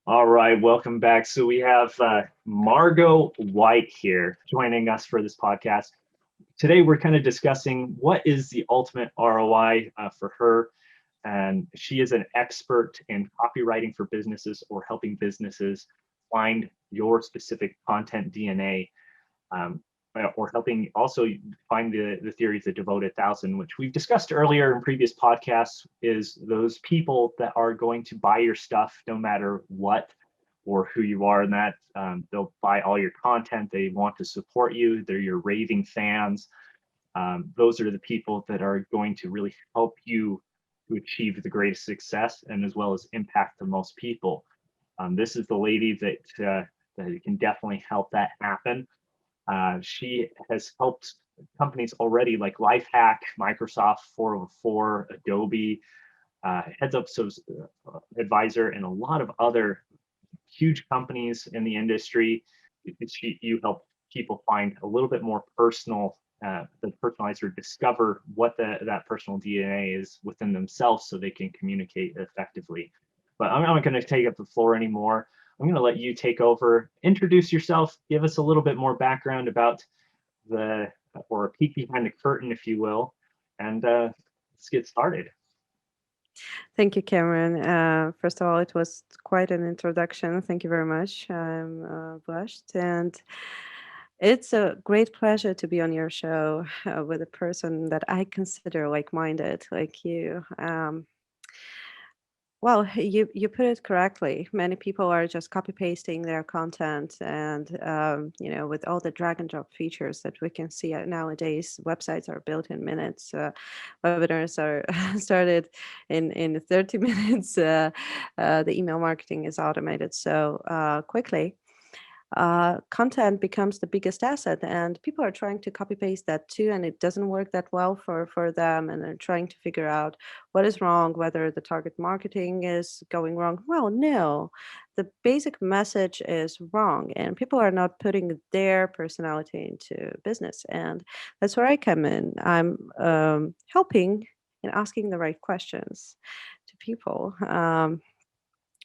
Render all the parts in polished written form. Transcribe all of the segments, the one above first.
All right, welcome back. So we have Margo White here joining us for this podcast. Today, we're kind of discussing what is the ultimate ROI for her. And she is an expert in copywriting for businesses or helping businesses find your specific content DNA. Or helping also find the theory of the devoted thousand, which we've discussed earlier in previous podcasts, is those people that are going to buy your stuff no matter what or who you are, and that they'll buy all your content. They want to support you. They're your raving fans. Those are the people that are going to really help you to achieve the greatest success and as well as impact the most people. This is the lady that can definitely help that happen. She has helped companies already like Lifehack, Microsoft 404, Adobe, Heads Up Advisor, and a lot of other huge companies in the industry. You help people find a little bit more personal, the personalizer, discover what that personal DNA is within themselves so they can communicate effectively. But I'm not going to take up the floor anymore. I'm going to let you take over, introduce yourself, give us a little bit more background about or a peek behind the curtain, if you will, and let's get started. Thank you, Cameron. First of all, it was quite an introduction. Thank you very much. I'm blushed. And it's a great pleasure to be on your show with a person that I consider like-minded, like you. Well, you put it correctly. Many people are just copy pasting their content, and with all the drag and drop features that we can see nowadays, websites are built in minutes. Webinars are started in 30 minutes. The email marketing is automated so quickly. Content becomes the biggest asset, and people are trying to copy paste that too, and it doesn't work that well for them, and they're trying to figure out what is wrong, whether the target marketing is going wrong. Well, no, the basic message is wrong, and people are not putting their personality into business, and that's where I come in. I'm helping and asking the right questions to people.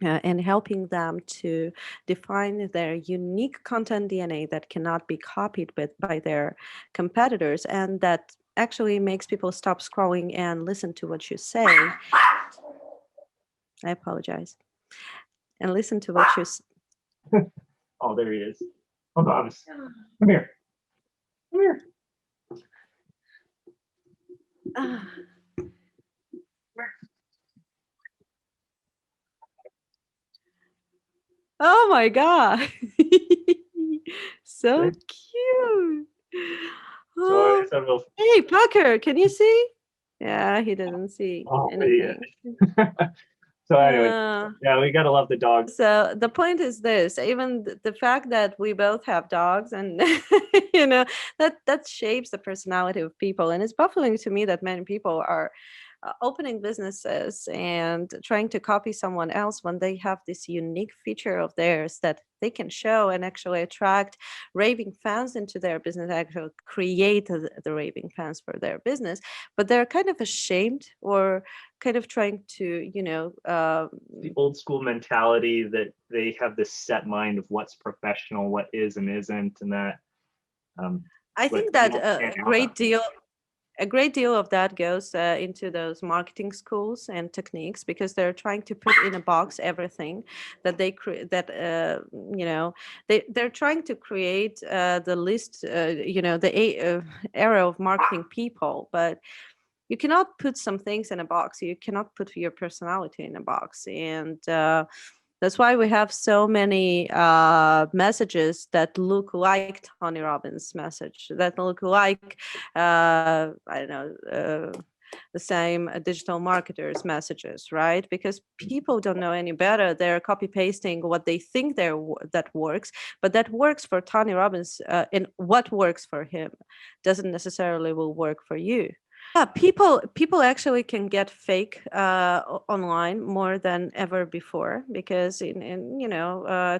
And helping them to define their unique content DNA that cannot be copied by their competitors, and that actually makes people stop scrolling and listen to what you say. I apologize. And listen to what you Oh, there he is. Hold on. Come here. Come here. Oh my God. So cute. Oh. Hey, Parker, can you see? Yeah, he doesn't see anything. So anyway, yeah, we gotta love the dogs. So the point is this: even the fact that we both have dogs, and that shapes the personality of people, and it's baffling to me that many people are opening businesses and trying to copy someone else when they have this unique feature of theirs that they can show and actually attract raving fans into their business, actually create the raving fans for their business, but they're kind of ashamed or kind of trying to, the old school mentality that they have this set mind of what's professional, what is and isn't, and that I think that a great deal of that goes into those marketing schools and techniques, because they're trying to put in a box everything that they create, that they're trying to create the list, the era of marketing people, but you cannot put some things in a box. You cannot put your personality in a box, and that's why we have so many messages that look like Tony Robbins' message, that look like, the same digital marketers' messages, right? Because people don't know any better. They're copy pasting what they think that works, but that works for Tony Robbins, and what works for him doesn't necessarily will work for you. Yeah, people actually can get fake online more than ever before, because in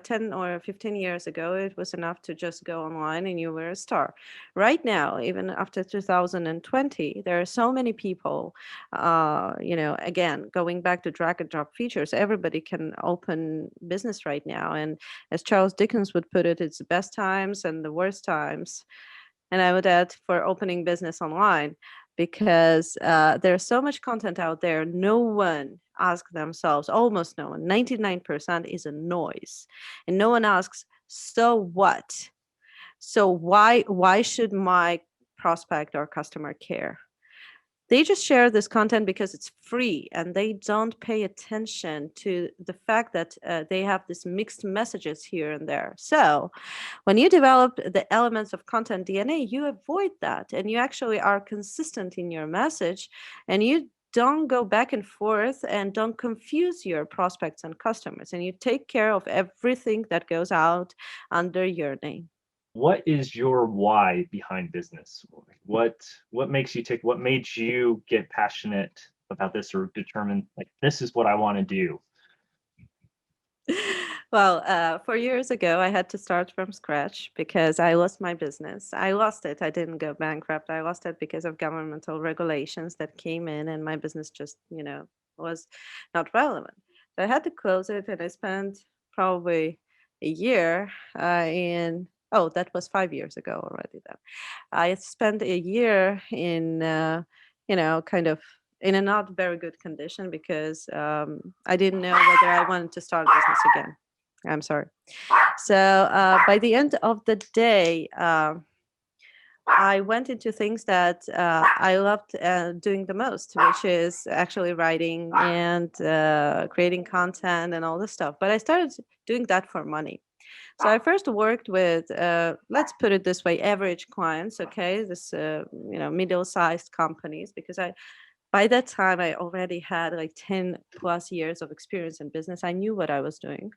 10 or 15 years ago it was enough to just go online and you were a star. Right now, even after 2020, there are so many people, again, going back to drag and drop features, everybody can open business right now. And as Charles Dickens would put it, it's the best times and the worst times, and I would add, for opening business online, because there's so much content out there. No one asks themselves, almost no one, 99% is a noise. And no one asks, so what? So why should my prospect or customer care? They just share this content because it's free, and they don't pay attention to the fact that they have this mixed messages here and there. So when you develop the elements of content DNA, you avoid that, and you actually are consistent in your message, and you don't go back and forth and don't confuse your prospects and customers, and you take care of everything that goes out under your name. What is your why behind business? What makes you tick? What made you get passionate about this or determine like this is what I want to do? Well, 4 years ago, I had to start from scratch because I lost my business. I lost it. I didn't go bankrupt. I lost it because of governmental regulations that came in, and my business just, was not relevant. So I had to close it, and I spent probably a year oh, that was 5 years ago already then. I spent a year in, kind of in a not very good condition, because I didn't know whether I wanted to start a business again. I'm sorry. So by the end of the day, I went into things that I loved doing the most, which is actually writing and creating content and all this stuff. But I started doing that for money. So I first worked with, let's put it this way, average clients. Okay, this middle-sized companies, because by that time I already had like 10 plus years of experience in business. I knew what I was doing,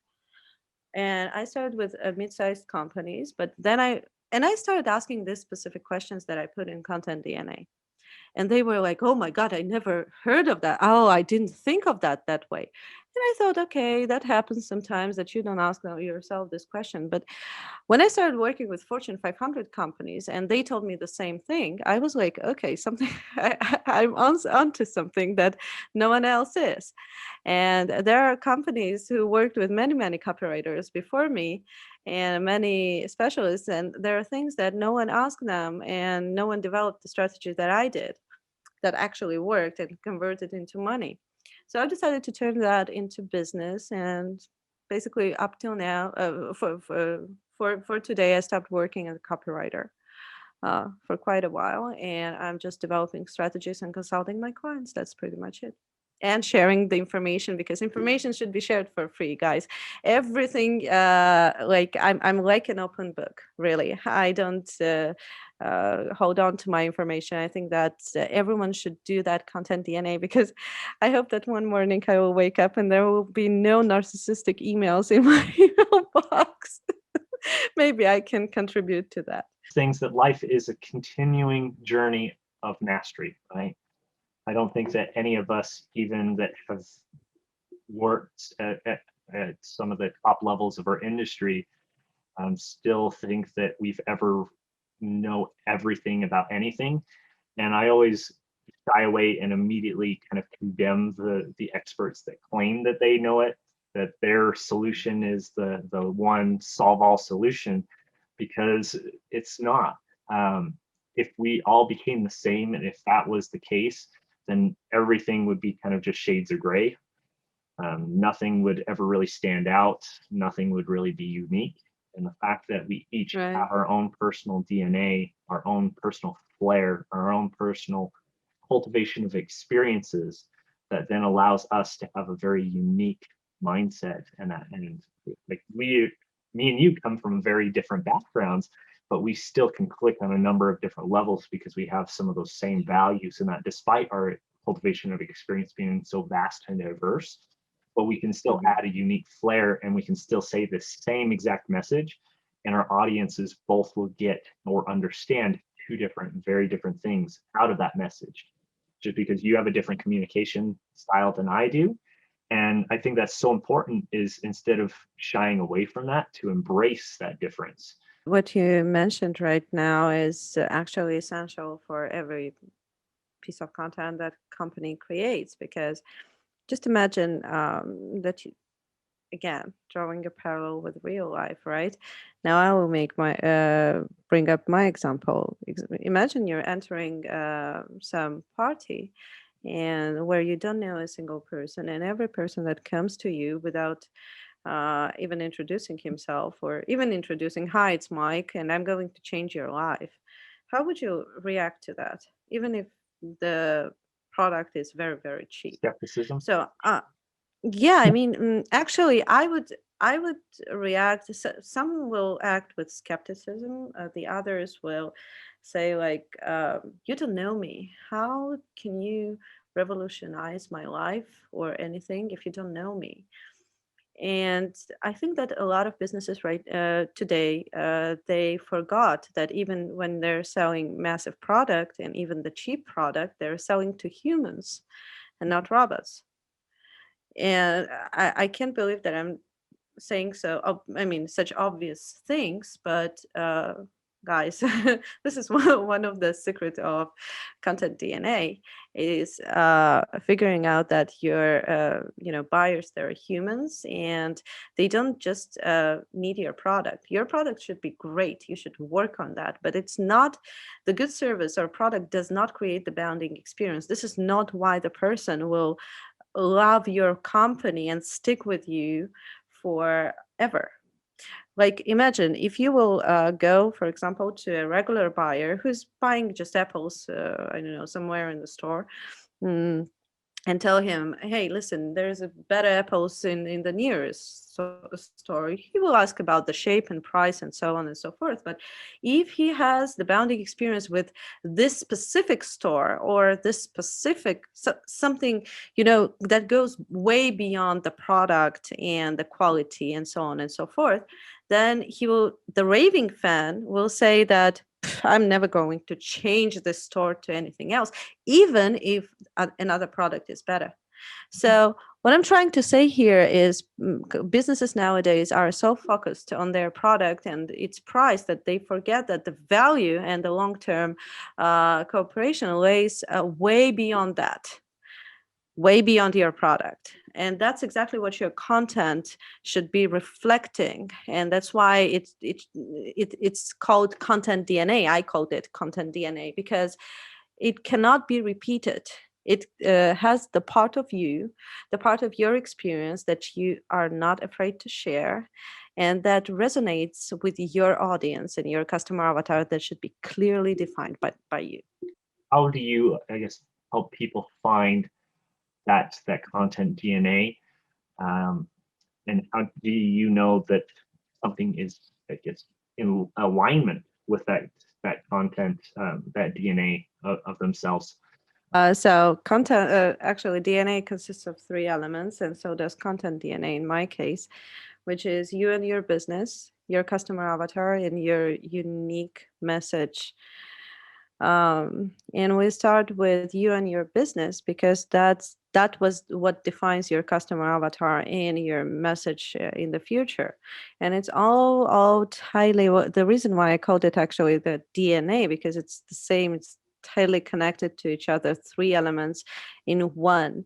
and I started with mid-sized companies. But then I started asking these specific questions that I put in Content DNA. And they were like, oh my God, I never heard of that. Oh, I didn't think of that way. And I thought, okay, that happens sometimes, that you don't ask yourself this question. But when I started working with Fortune 500 companies and they told me the same thing, I was like, okay, something, I'm onto something that no one else is. And there are companies who worked with many, many copywriters before me and many specialists. And there are things that no one asked them, and no one developed the strategy that I did, that actually worked and converted into money. So I decided to turn that into business, and basically up till now, for today, I stopped working as a copywriter for quite a while, and I'm just developing strategies and consulting my clients. That's pretty much it. And sharing the information, because information should be shared for free, guys. Everything, like I'm like an open book, really. I don't hold on to my information. I think that everyone should do that Content DNA, because I hope that one morning I will wake up and there will be no narcissistic emails in my email box. Maybe I can contribute to that. Things that life is a continuing journey of mastery, right? I don't think that any of us, even that have worked at some of the top levels of our industry, still think that we've ever know everything about anything. And I always shy away and immediately kind of condemn the experts that claim that they know it, that their solution is the one solve all solution, because it's not. If we all became the same, and if that was the case, then everything would be kind of just shades of gray. Nothing would ever really stand out. Nothing would really be unique. And the fact that we each Right. have our own personal DNA, our own personal flair, our own personal cultivation of experiences, that then allows us to have a very unique mindset. And like me and you come from very different backgrounds, but we still can click on a number of different levels because we have some of those same values, and that despite our cultivation of experience being so vast and diverse, but we can still add a unique flair, and we can still say the same exact message, and our audiences both will get or understand two different, very different things out of that message. just because you have a different communication style than I do. And I think that's so important, is instead of shying away from that, to embrace that difference. What you mentioned right now is actually essential for every piece of content that company creates, because just imagine that you, again, drawing a parallel with real life, right? Now I will make my bring up my example. Imagine you're entering some party and where you don't know a single person, and every person that comes to you without even introducing himself or even introducing, hi, it's Mike, and I'm going to change your life. How would you react to that, even if the product is very, very cheap? Skepticism. So, yeah, I mean, actually, I would react. Some will act with skepticism. The others will say, like, "You don't know me. How can you revolutionize my life or anything if you don't know me?" And I think that a lot of businesses right today, they forgot that even when they're selling massive product and even the cheap product, they're selling to humans and not robots. And I can't believe that I'm saying so. I mean, such obvious things, but guys, this is one of the secrets of content DNA is figuring out that your buyers, they're humans, and they don't just need your product. Your product should be great. You should work on that, but it's not the good service or product does not create the bounding experience. This is not why the person will love your company and stick with you forever. Like imagine if you will go, for example, to a regular buyer who's buying just apples, I don't know, somewhere in the store, mm, and tell him, hey, listen, there's a better apples in the nearest store. He will ask about the shape and price and so on and so forth. But if he has the bounding experience with this specific store or this specific something, that goes way beyond the product and the quality and so on and so forth, then the raving fan will say that, I'm never going to change this store to anything else, even if another product is better. So what I'm trying to say here is businesses nowadays are so focused on their product and its price that they forget that the value and the long-term cooperation lays way beyond that, way beyond your product. And that's exactly what your content should be reflecting. And that's why it's called content DNA. I called it content DNA because it cannot be repeated. It has the part of you, the part of your experience that you are not afraid to share, and that resonates with your audience and your customer avatar that should be clearly defined by you. How do you, I guess, help people find that content DNA? And how do you know that something is, I guess, in alignment with that content, that DNA of themselves? So content, actually DNA consists of 3 elements, and so does content DNA in my case, which is you and your business, your customer avatar, and your unique message. And we start with you and your business because that was what defines your customer avatar and your message in the future. And it's all tightly, the reason why I called it actually the DNA, because it's the same, it's tightly connected to each other, 3 elements in one.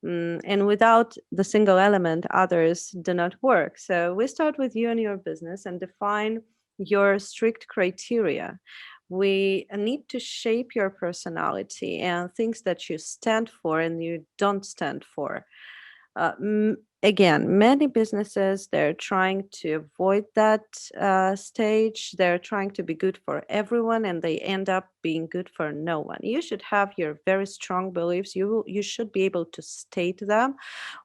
And without the single element, others do not work. So we start with you and your business and define your strict criteria. We need to shape your personality and things that you stand for and you don't stand for. Again, many businesses, they're trying to avoid that stage. They're trying to be good for everyone, and they end up being good for no one. You should have your very strong beliefs. You should be able to state them.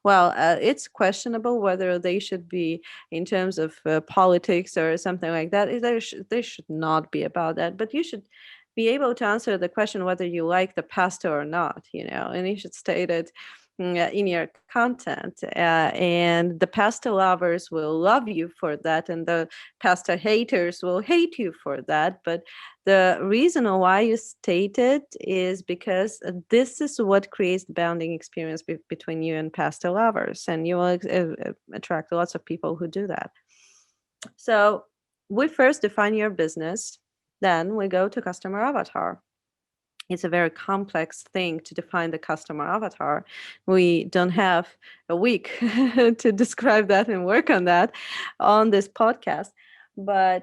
Well, it's questionable whether they should be in terms of politics or something like that. They should not be about that. But you should be able to answer the question whether you like the pasta or not, and you should state it. in your content, and the pasta lovers will love you for that, and the pasta haters will hate you for that. But the reason why you state it is because this is what creates the bonding experience between you and pasta lovers, and you will attract lots of people who do that. So we first define your business, then we go to customer avatar. It's a very complex thing to define the customer avatar. We don't have a week to describe that and work on that on this podcast. But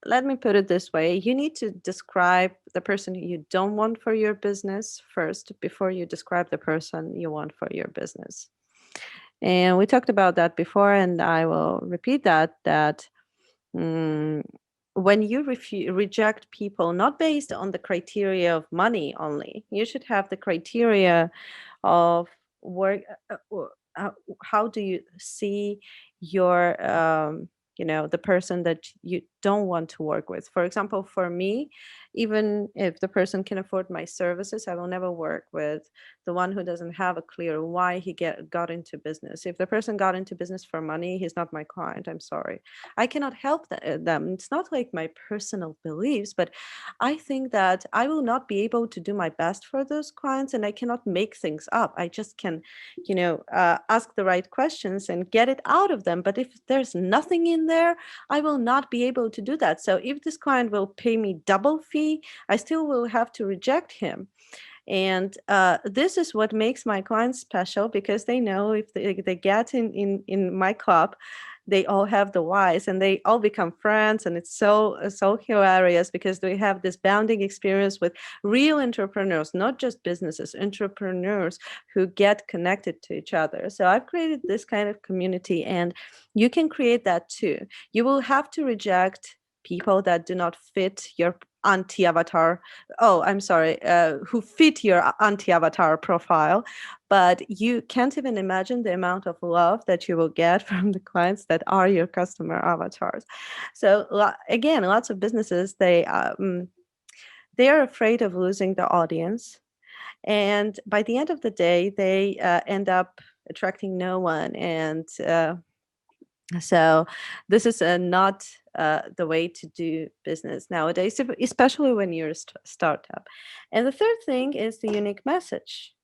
let me put it this way. You need to describe the person you don't want for your business first before you describe the person you want for your business. And we talked about that before, and I will repeat that when you reject people not based on the criteria of money only, you should have the criteria of work. How do you see your the person that you don't want to work with? For example, for me, even if the person can afford my services, I will never work with the one who doesn't have a clear why he got into business. If the person got into business for money, he's not my client. I'm sorry. I cannot help them. It's not like my personal beliefs, but I think that I will not be able to do my best for those clients, and I cannot make things up. I just can, ask the right questions and get it out of them. But if there's nothing in there, I will not be able to do that. So if this client will pay me double fee, I still will have to reject him. And this is what makes my clients special, because they know if they get in my club, they all have the whys and they all become friends. And it's so hilarious because they have this bounding experience with real entrepreneurs, not just businesses, entrepreneurs who get connected to each other. So I've created this kind of community, and you can create that too. You will have to reject people that do not fit your anti-avatar. Oh, I'm sorry, who fit your anti-avatar profile. But you can't even imagine the amount of love that you will get from the clients that are your customer avatars. So again, lots of businesses, they are afraid of losing the audience. And by the end of the day, they end up attracting no one. And so this is not the way to do business nowadays, especially when you're a startup. And the third thing is the unique message.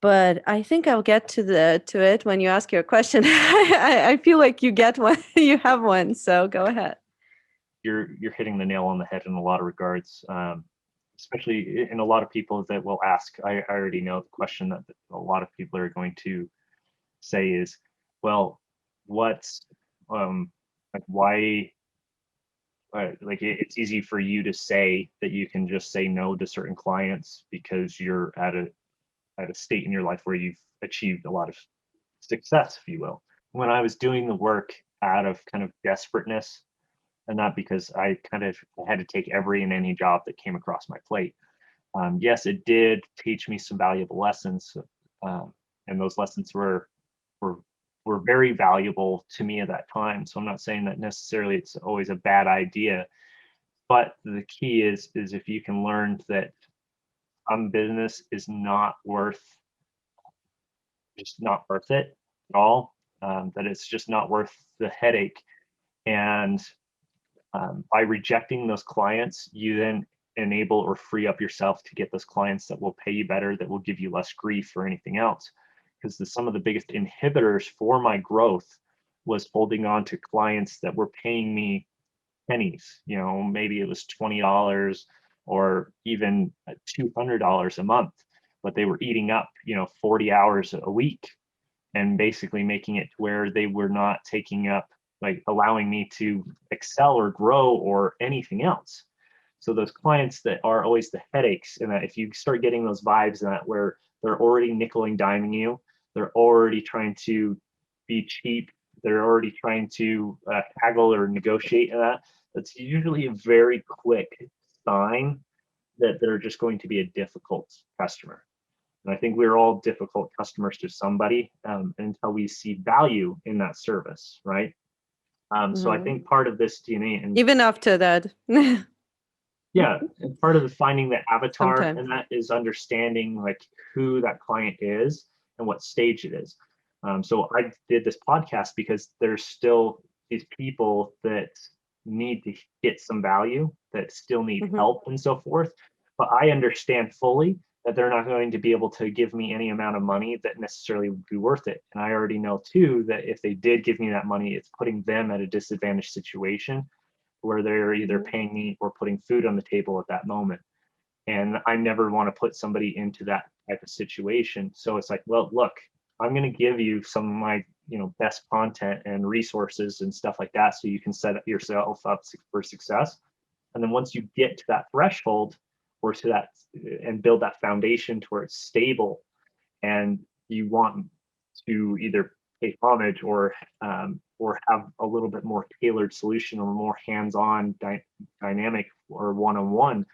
But I think I'll get to it when you ask your question. I feel like you get one, you have one. So go ahead. You're hitting the nail on the head in a lot of regards, especially in a lot of people that will ask. I already know the question that a lot of people are going to say is, well, what's like, why like it's easy for you to say that you can just say no to certain clients because you're at a state in your life where you've achieved a lot of success, if you will. When I was doing the work out of kind of desperateness, and not because I kind of had to take every and any job that came across my plate. Yes, it did teach me some valuable lessons, and those lessons were very valuable to me at that time. So I'm not saying that necessarily it's always a bad idea, but the key is if you can learn that business is just not worth it at all, that it's just not worth the headache. And by rejecting those clients, you then enable or free up yourself to get those clients that will pay you better, that will give you less grief or anything else. Because some of the biggest inhibitors for my growth was holding on to clients that were paying me pennies. Maybe it was $20 or even $200 a month, but they were eating up 40 hours a week and basically making it to where they were not taking up, like, allowing me to excel or grow or anything else. So those clients that are always the headaches, and that if you start getting those vibes that where they're already nickel and diming you, they're already trying to be cheap, they're already trying to haggle or negotiate, and that's usually a very quick sign that they're just going to be a difficult customer. And I think we're all difficult customers to somebody until we see value in that service, right? So I think part of this DNA, and even after that. Yeah, and part of the finding the avatar sometimes. and that is understanding like who that client is and what stage it is. So I did this podcast because there's still these people that need to get some value, that still need Hmm. help and so forth. But I understand fully that they're not going to be able to give me any amount of money that necessarily would be worth it. And I already know too that if they did give me that money, it's putting them at a disadvantaged situation where they're either Hmm. paying me or putting food on the table at that moment. And I never want to put somebody into that type of situation. So it's like, well, look, I'm going to give you some of my, best content and resources and stuff like that so you can set yourself up for success. And then once you get to that threshold or to that and build that foundation to where it's stable and you want to either pay homage or have a little bit more tailored solution or more hands-on dynamic or one-on-one,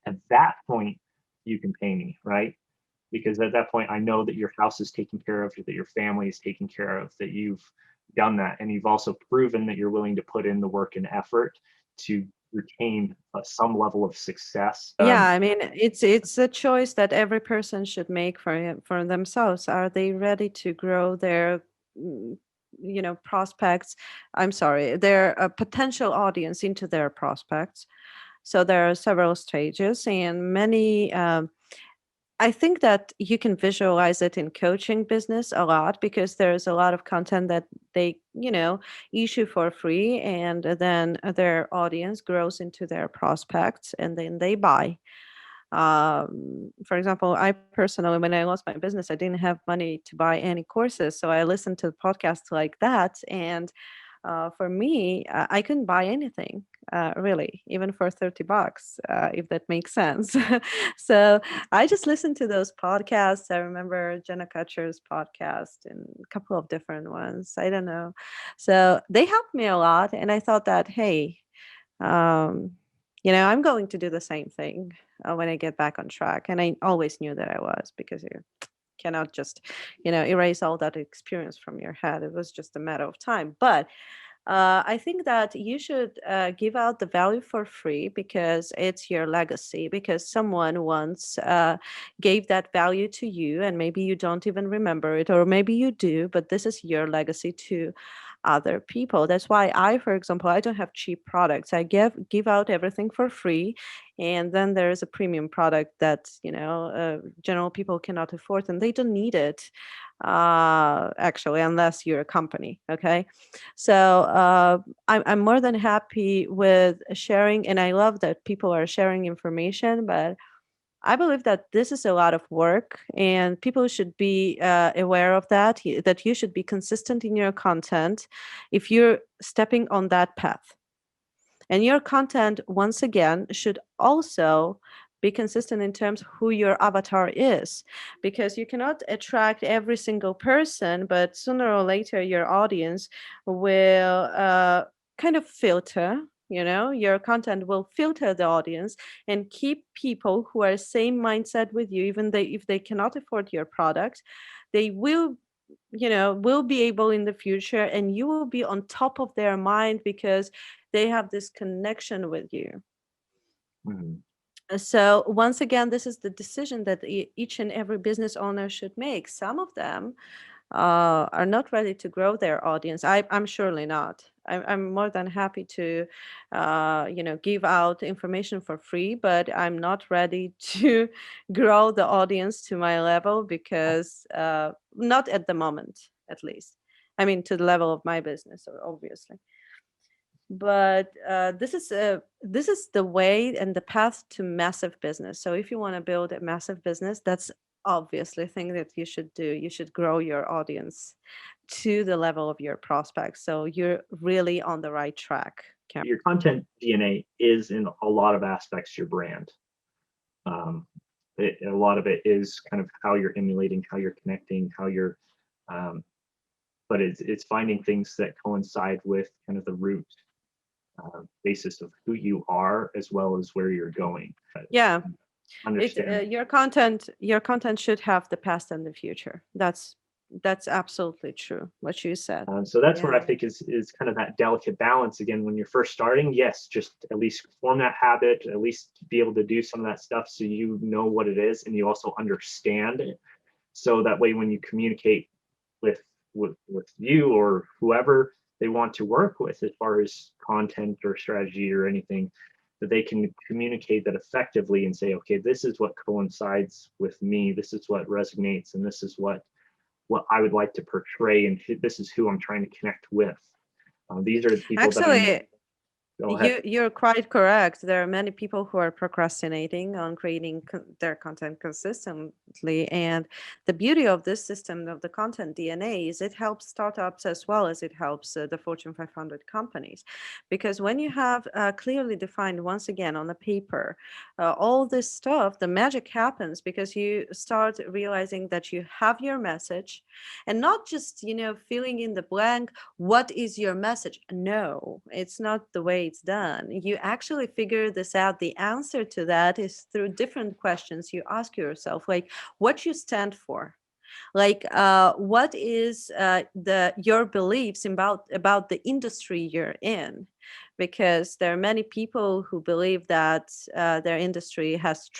at that point you can pay me, right? Because at that point I know that your house is taken care of, that your family is taken care of, that you've done that, and you've also proven that you're willing to put in the work and effort to retain some level of success. Yeah, I mean, it's a choice that every person should make for themselves. Are they ready to grow their, mm, prospects? I'm sorry, their potential audience into their prospects. So there are several stages, and many. I think that you can visualize it in coaching business a lot because there's a lot of content that they, issue for free, and then their audience grows into their prospects, and then they buy. For example, I personally, when I lost my business, I didn't have money to buy any courses, so I listened to podcasts like that, and for me, I couldn't buy anything, really, even for $30, if that makes sense. So I just listened to those podcasts. I remember Jenna Kutcher's podcast and a couple of different ones. I don't know. So they helped me a lot. And I thought that, hey, um, I'm going to do the same thing when I get back on track. And I always knew that I was, because you cannot just, erase all that experience from your head. It was just a matter of time. But I think that you should give out the value for free because it's your legacy, because someone once gave that value to you, and maybe you don't even remember it, or maybe you do, but this is your legacy to other people. That's why I, for example, I don't have cheap products. I give out everything for free, and then there is a premium product that general people cannot afford, and they don't need it, actually, unless you're a company. Okay, so I'm more than happy with sharing, and I love that people are sharing information. But I believe that this is a lot of work, and people should be aware of that. That you should be consistent in your content if you're stepping on that path. And your content, once again, should also be consistent in terms of who your avatar is, because you cannot attract every single person, but sooner or later, your audience will kind of filter. Your content will filter the audience and keep people who are same mindset with you, even if they cannot afford your product. They will be able in the future, and you will be on top of their mind because they have this connection with you. Mhm. So once again, this is the decision that each and every business owner should make. Some of them are not ready to grow their audience. I'm surely not. I'm more than happy to, give out information for free, but I'm not ready to grow the audience to my level, because not at the moment, at least. I mean, to the level of my business, obviously. But this is the way and the path to massive business. So if you want to build a massive business, that's obviously a thing that you should do. You should grow your audience to the level of your prospects, so you're really on the right track, Karen. Your content DNA is in a lot of aspects your brand. Um, a lot of it is kind of how you're emulating, how you're connecting, how you're, um, but it's finding things that coincide with kind of the root basis of who you are as well as where you're going. Yeah, Understand. your content should have the past and the future. That's That's absolutely true, what you said. So that's what I Yeah. think is kind of that delicate balance. Again, when you're first starting, yes, just at least form that habit, at least be able to do some of that stuff so you know what it is and you also understand it. So that way, when you communicate with with you or whoever they want to work with, as far as content or strategy or anything, that they can communicate that effectively and say, okay, this is what coincides with me. This is what resonates, and this is what I would like to portray, and this is who I'm trying to connect with. These are the people that I'm. Actually, Go ahead. you're quite correct. There are many people who are procrastinating on creating their content consistently. And the beauty of this system of the content DNA is it helps startups as well as it helps the Fortune 500 companies. Because when you have clearly defined, once again, on the paper, all this stuff, the magic happens because you start realizing that you have your message and not just, filling in the blank. What is your message? No, it's not the way it's done. You actually figure this out. The answer to that is through different questions you ask yourself, like what you stand for, like what is the your beliefs about the industry you're in, because there are many people who believe that their industry has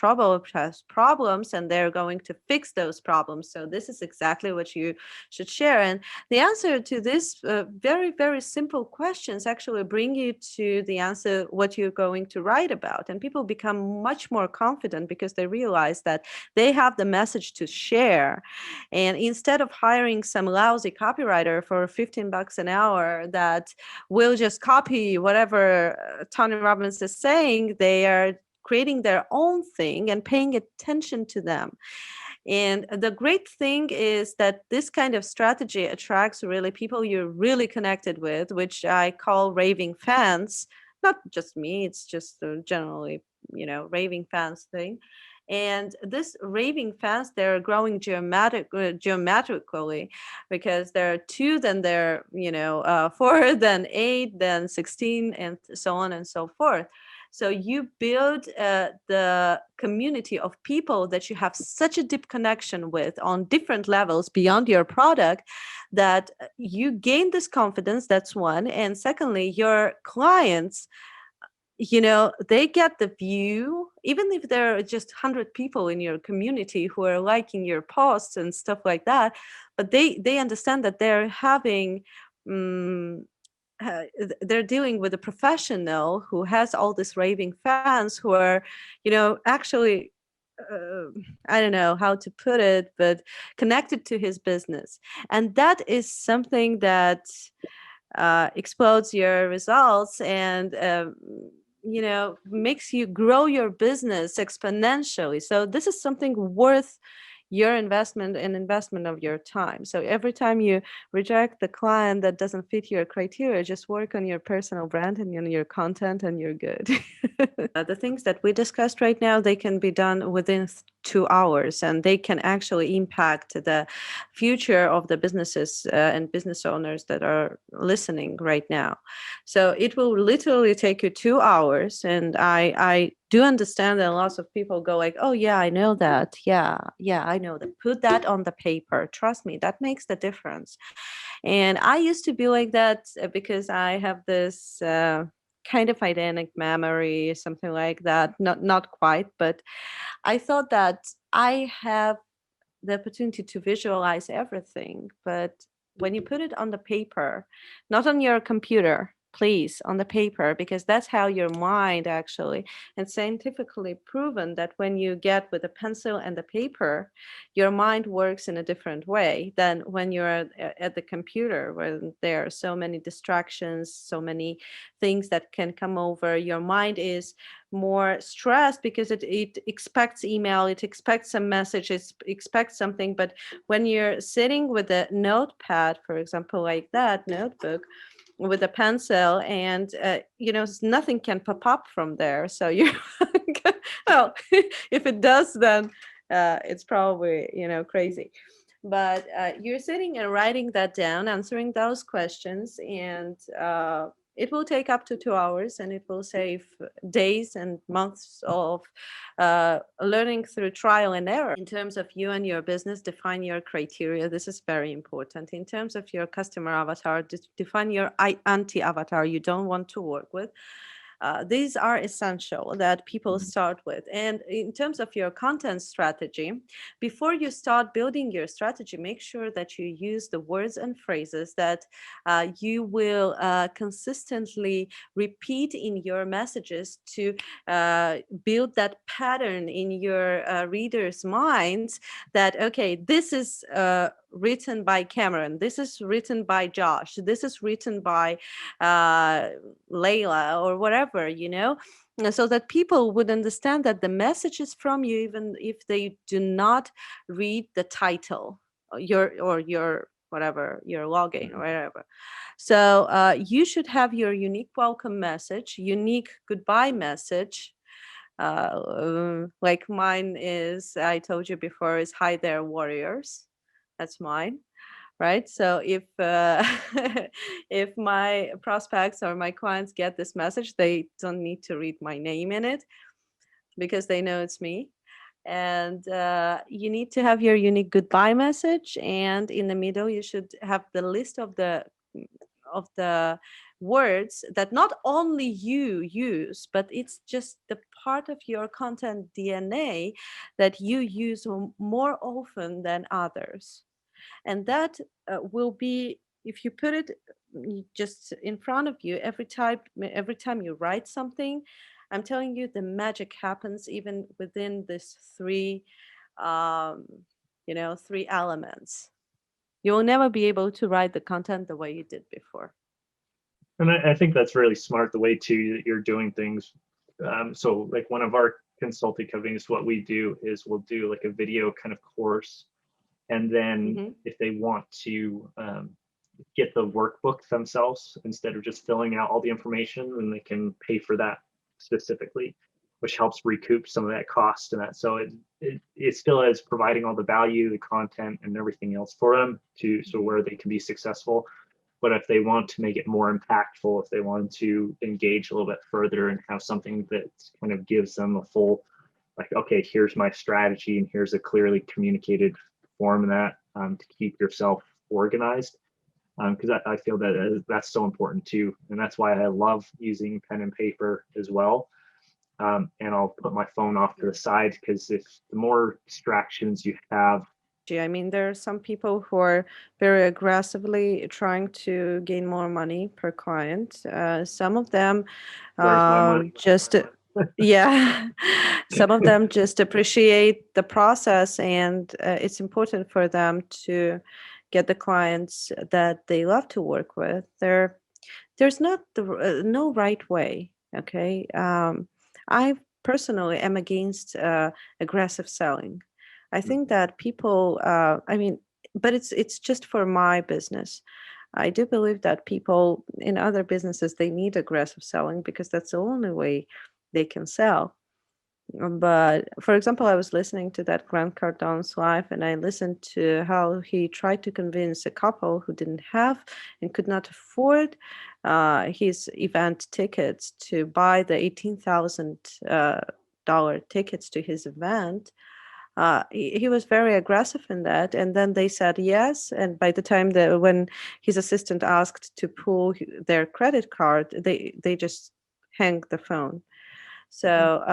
problems, and they're going to fix those problems. So this is exactly what you should share. And the answer to this very, very simple questions actually bring you to the answer what you're going to write about. And people become much more confident because they realize that they have the message to share. And instead of hiring some lousy copywriter for 15 bucks an hour that will just copy whatever Tony Robbins is saying, they are creating their own thing and paying attention to them. And the great thing is that this kind of strategy attracts really people you're really connected with, which I call raving fans. Not just me, it's just generally, raving fans thing. And this raving fans, they're growing geometrically, because there are two, then there are, four, then eight, then 16, and so on and so forth. So you build the community of people that you have such a deep connection with on different levels beyond your product, that you gain this confidence. That's one. And secondly, your clients, they get the view, even if there are just 100 people in your community who are liking your posts and stuff like that, but they understand that they're having they're dealing with a professional who has all these raving fans who are, actually, uh, I don't know how to put it, but connected to his business. And that is something that explodes your results and makes you grow your business exponentially. So this is something worth your investment and investment of your time. So every time you reject the client that doesn't fit your criteria, just work on your personal brand and on your content, and you're good. The things that we discussed right now, they can be done within 2 hours, and they can actually impact the future of the businesses and business owners that are listening right now. So it will literally take you 2 hours. And I do understand that lots of people go like, oh yeah, I know that. Yeah, I know that. Put that on the paper. Trust me, that makes the difference. And I used to be like that because I have this kind of eidetic memory, something like that. Not quite, but I thought that I have the opportunity to visualize everything. But when you put it on the paper, not on your computer, please, on the paper, because that's how your mind actually, and scientifically proven that when you get with a pencil and the paper, your mind works in a different way than when you're at the computer, where there are so many distractions, so many things that can come over. Your mind is more stressed because it expects email, it expects some message, it expects something. But when you're sitting with a notepad, for example, like that notebook, with a pencil, and nothing can pop up from there. So you well, if it does, then it's probably crazy. But you're sitting and writing that down, answering those questions, and It will take up to 2 hours, and it will save days and months of learning through trial and error. In terms of you and your business, define your criteria. This is very important. In terms of your customer avatar, define your anti-avatar you don't want to work with. These are essential that people start with. And in terms of your content strategy, before you start building your strategy, make sure that you use the words and phrases that you will consistently repeat in your messages to build that pattern in your readers' minds that, okay, this is written by Cameron, this is written by Josh, this is written by Layla, or whatever, so that people would understand that the message is from you, even if they do not read the title, your whatever, your login or whatever. So you should have your unique welcome message, unique goodbye message. Like mine is, I told you before, is "Hi there, warriors." That's mine, right? So if if my prospects or my clients get this message, they don't need to read my name in it because they know it's me. And you need to have your unique goodbye message, and in the middle you should have the list of the words that not only you use, but it's just the part of your content DNA that you use more often than others. And that will be, if you put it just in front of you every time you write something, I'm telling you, the magic happens even within this um, three elements. You will never be able to write the content the way you did before. And I think that's really smart, the way that you're doing things. So like one of our consulting companies, what we do is we'll do like a video kind of course. And then if they want to get the workbook themselves, instead of just filling out all the information, then they can pay for that specifically, which helps recoup some of that cost and that. So it still is providing all the value, the content, and everything else for them so where they can be successful. But if they want to make it more impactful, if they want to engage a little bit further and have something that kind of gives them a full, like, okay, here's my strategy and here's a clearly communicated form of that to keep yourself organized. Because I feel that that's so important too. And that's why I love using pen and paper as well. And I'll put my phone off to the side, because if the more distractions you have. I mean, there are some people who are very aggressively trying to gain more money per client. Some of them Where's my money? just, yeah, some of them just appreciate the process, and it's important for them to get the clients that they love to work with. There's not no right way. Okay, I personally am against aggressive selling. I think that people, but it's just for my business. I do believe that people in other businesses, they need aggressive selling because that's the only way they can sell. But for example, I was listening to that Grant Cardone's live, and I listened to how he tried to convince a couple who didn't have and could not afford his event tickets to buy the $18,000 tickets to his event. He was very aggressive in that, and then they said yes. And by the time when his assistant asked to pull their credit card, they just hang the phone. So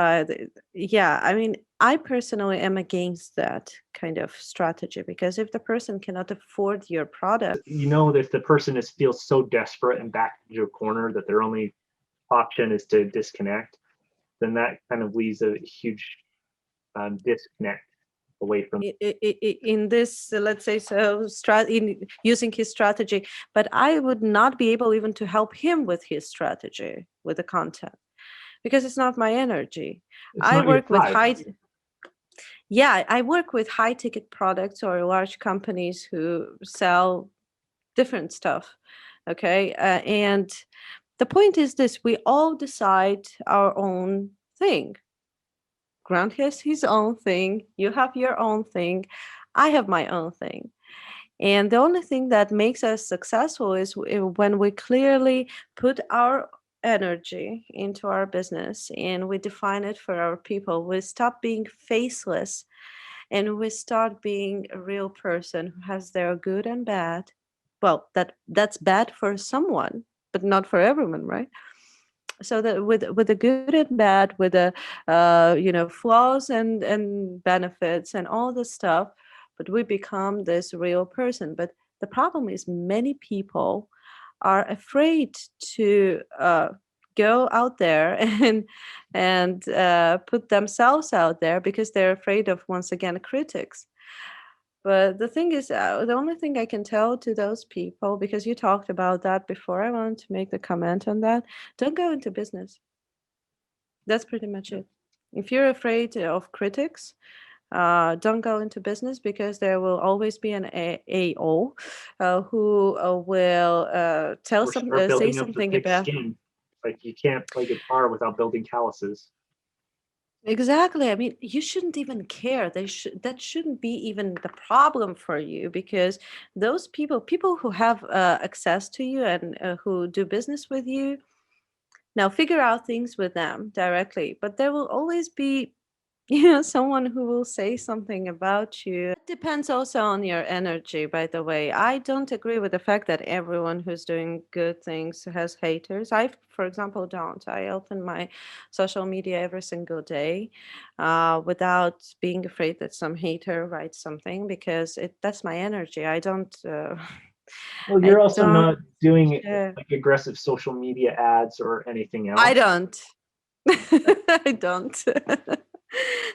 yeah, I mean, I personally am against that kind of strategy, because if the person cannot afford your product, If the person feels so desperate and backed into a corner that their only option is to disconnect, then that kind of leaves a huge disconnect away from in this, let's say, so in using his strategy. But I would not be able even to help him with his strategy, with the content, because it's not my energy. I work with I work with high ticket products or large companies who sell different stuff. Okay, and the point is this: we all decide our own thing. Grant has his own thing, you have your own thing, I have my own thing. And the only thing that makes us successful is when we clearly put our energy into our business and we define it for our people. We stop being faceless and we start being a real person who has their good and bad. Well, that's bad for someone, but not for everyone, right? So that with the good and bad, with the flaws and benefits and all the stuff, but we become this real person. But the problem is many people are afraid to go out there and put themselves out there because they're afraid of, once again, critics. But the thing is, the only thing I can tell to those people, because you talked about that before, I want to make the comment on that. Don't go into business. That's pretty much it. If you're afraid of critics, don't go into business, because there will always be an AO who will Or start say building up the something thick about. skin. Like you can't play guitar without building calluses. Exactly. I mean, you shouldn't even care. That shouldn't be even the problem for you, because those people who have access to you and who do business with you, now figure out things with them directly. But there will always be someone who will say something about you. It depends also on your energy, by the way. I don't agree with the fact that everyone who's doing good things has haters. I, for example, don't. I open my social media every single day without being afraid that some hater writes something, because that's my energy. I don't. Well, I you're also don't. not doing Uh, like aggressive social media ads or anything I else. don't. I don't.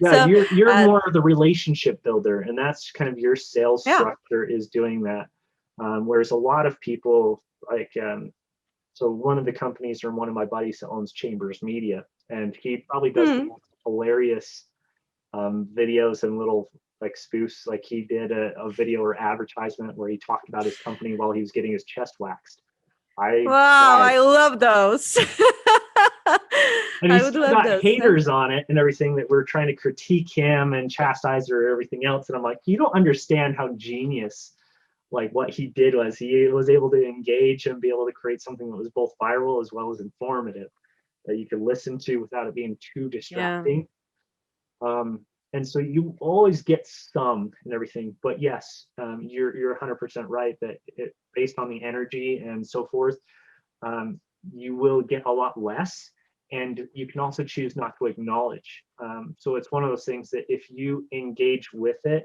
Yeah, So, you're uh, more of the relationship builder, and that's kind of your sales yeah. structure is doing that. Whereas a lot of people like so one of the companies or one of my buddies that owns Chambers Media, and he probably does the Hmm. most hilarious videos and little like spoofs. Like he did a video or advertisement where he talked about his company while he was getting his chest waxed. I Wow, died. I love those. And I he's would still love got those. haters on it and everything that we're trying to critique him and chastise or everything else. And I'm like, you don't understand how genius like what he did was. He was able to engage and be able to create something that was both viral as well as informative that you could listen to without it being too Yeah. distracting. And so you always get some and everything, but yes, you're 100% right that based on the energy and so forth, you will get a lot less, and you can also choose not to acknowledge. So it's one of those things that if you engage with it,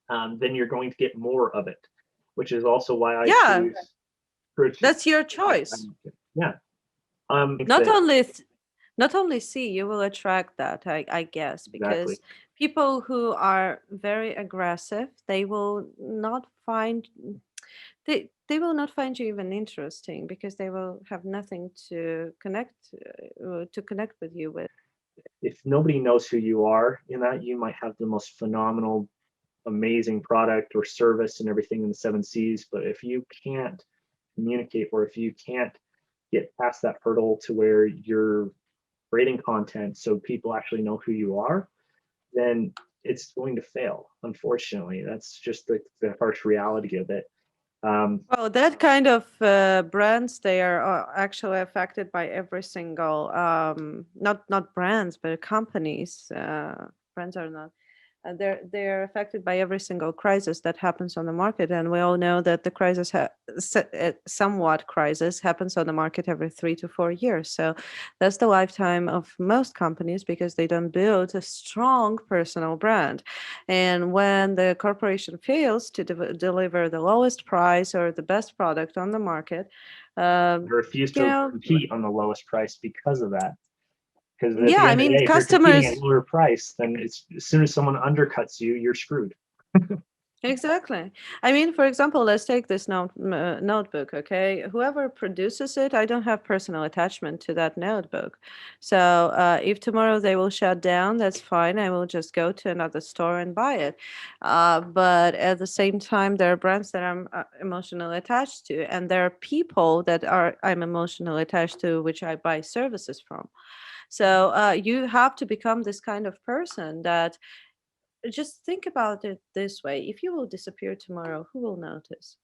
then you're going to get more of it, which is also why I Yeah, choose. Purchase. that's your choice. Yeah. Think Not that only not only see, you will attract that, I guess, exactly. because people who are very aggressive, they will not find you even interesting, because they will have nothing to connect with you with. If nobody knows who you are in that, you might have the most phenomenal, amazing product or service and everything in the seven C's. But if you can't communicate, or if you can't get past that hurdle to where you're creating content so people actually know who you are, then it's going to fail. Unfortunately, that's just the harsh reality of it. Well, that kind of brands, they are actually affected by every single, not brands, but companies. Brands are not. They're affected by every single crisis that happens on the market, and we all know that the somewhat crisis happens on the market every 3 to 4 years. So that's the lifetime of most companies, because they don't build a strong personal brand. And when the corporation fails to deliver the lowest price or the best product on the market, um, Refuse you to know, compete on the lowest price because of that. Because at yeah, the I end of the mean, day, if you're competing at customers. lower price, then it's as soon as someone undercuts you, you're screwed. Exactly. I mean, for example, let's take this notebook, okay? Whoever produces it, I don't have personal attachment to that notebook. So if tomorrow they will shut down, that's fine. I will just go to another store and buy it. But at the same time, there are brands that I'm emotionally attached to, and there are people that I'm emotionally attached to, which I buy services from. So you have to become this kind of person that just think about it this way. If you will disappear tomorrow, who will notice?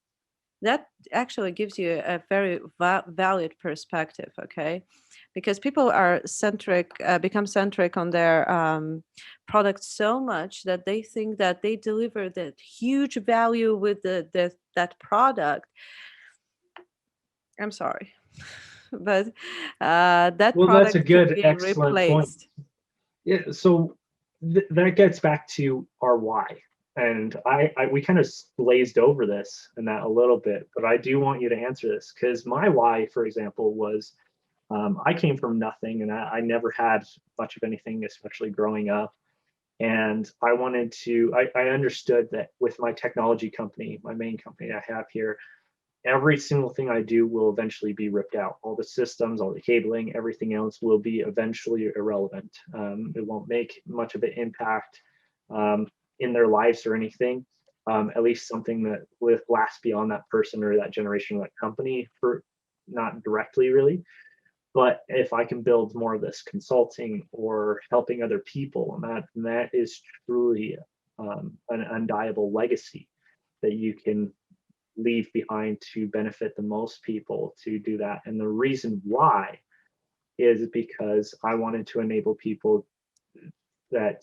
That actually gives you a very valid perspective, okay? Because people are centric, become centric on their product so much that they think that they deliver that huge value with that product. I'm sorry, but that Well, that's a product could good, be excellent point. replaced. Yeah, so that gets back to our why. And we kind of glazed over this and that a little bit, but I do want you to answer this because my why, for example, was I came from nothing and I never had much of anything, especially growing up. And I understood that with my technology company, my main company I have here, every single thing I do will eventually be ripped out. All the systems, all the cabling, everything else will be eventually irrelevant. It won't make much of an impact in their lives or anything. At least something that will last beyond that person or that generation or that company, for not directly really. But if I can build more of this consulting or helping other people, and that is truly an undeniable legacy that you can leave behind to benefit the most people to do that. And the reason why is because I wanted to enable people that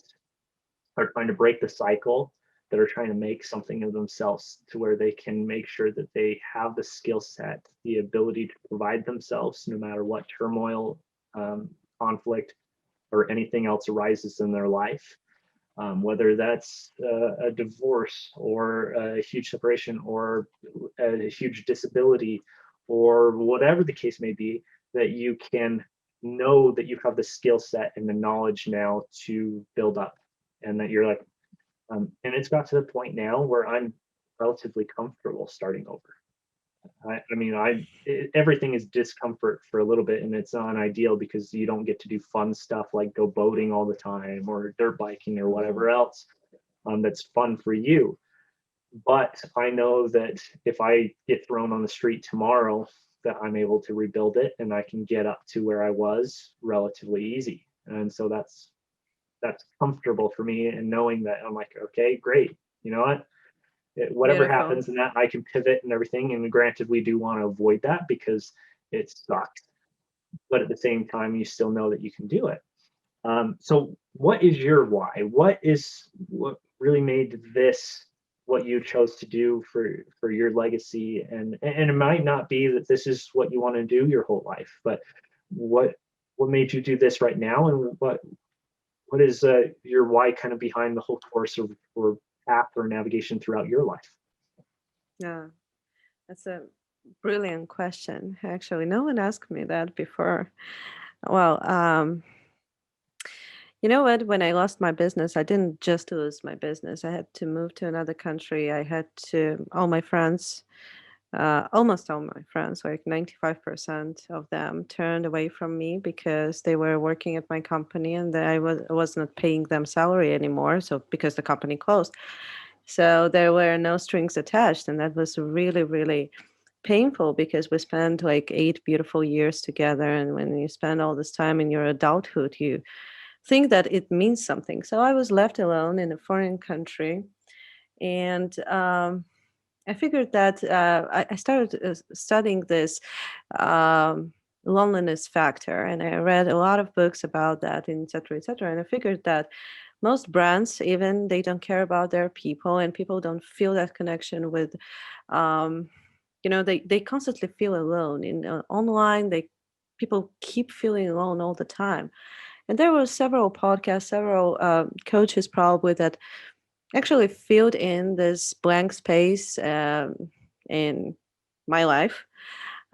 are trying to break the cycle, that are trying to make something of themselves to where they can make sure that they have the skill set, the ability to provide themselves no matter what turmoil, conflict, or anything else arises in their life. Whether that's a divorce or a huge separation or a huge disability or whatever the case may be, that you can know that you have the skill set and the knowledge now to build up, and that you're like, and it's got to the point now where I'm relatively comfortable starting over. Everything is discomfort for a little bit, and it's not ideal because you don't get to do fun stuff like go boating all the time or dirt biking or Mhm. whatever else that's fun for you. But I know that if I get thrown on the street tomorrow, that I'm able to rebuild it and I can get up to where I was relatively easy. And so that's comfortable for me, and knowing that I'm like, okay, great. You know what? Whatever Beautiful. happens in that, I can pivot and everything. And granted, we do want to avoid that because it sucks. But at the same time, you still know that you can do it. So what is your why? What really made this what you chose to do for your legacy? And it might not be that this is what you want to do your whole life, but what what made you do this right now, and what is your why kind of behind the whole course of or path or navigation throughout your life? Yeah, that's a brilliant question. Actually, no one asked me that before. Well, you know what? When I lost my business, I didn't just lose my business. I had to move to another country. I had to, all my friends, almost all my friends, like 95% of them, turned away from me because they were working at my company and I was not paying them salary anymore. So, because the company closed. So, there were no strings attached. And that was really, really painful because we spent like 8 beautiful years together. And when you spend all this time in your adulthood, you think that it means something. So I was left alone in a foreign country, and I figured that I started studying this loneliness factor, and I read a lot of books about that, and et cetera, et cetera. And I figured that most brands, even they don't care about their people, and people don't feel that connection with. Um, they constantly feel alone in online. They people keep feeling alone all the time, and there were several podcasts, several coaches probably that actually filled in this blank space in my life,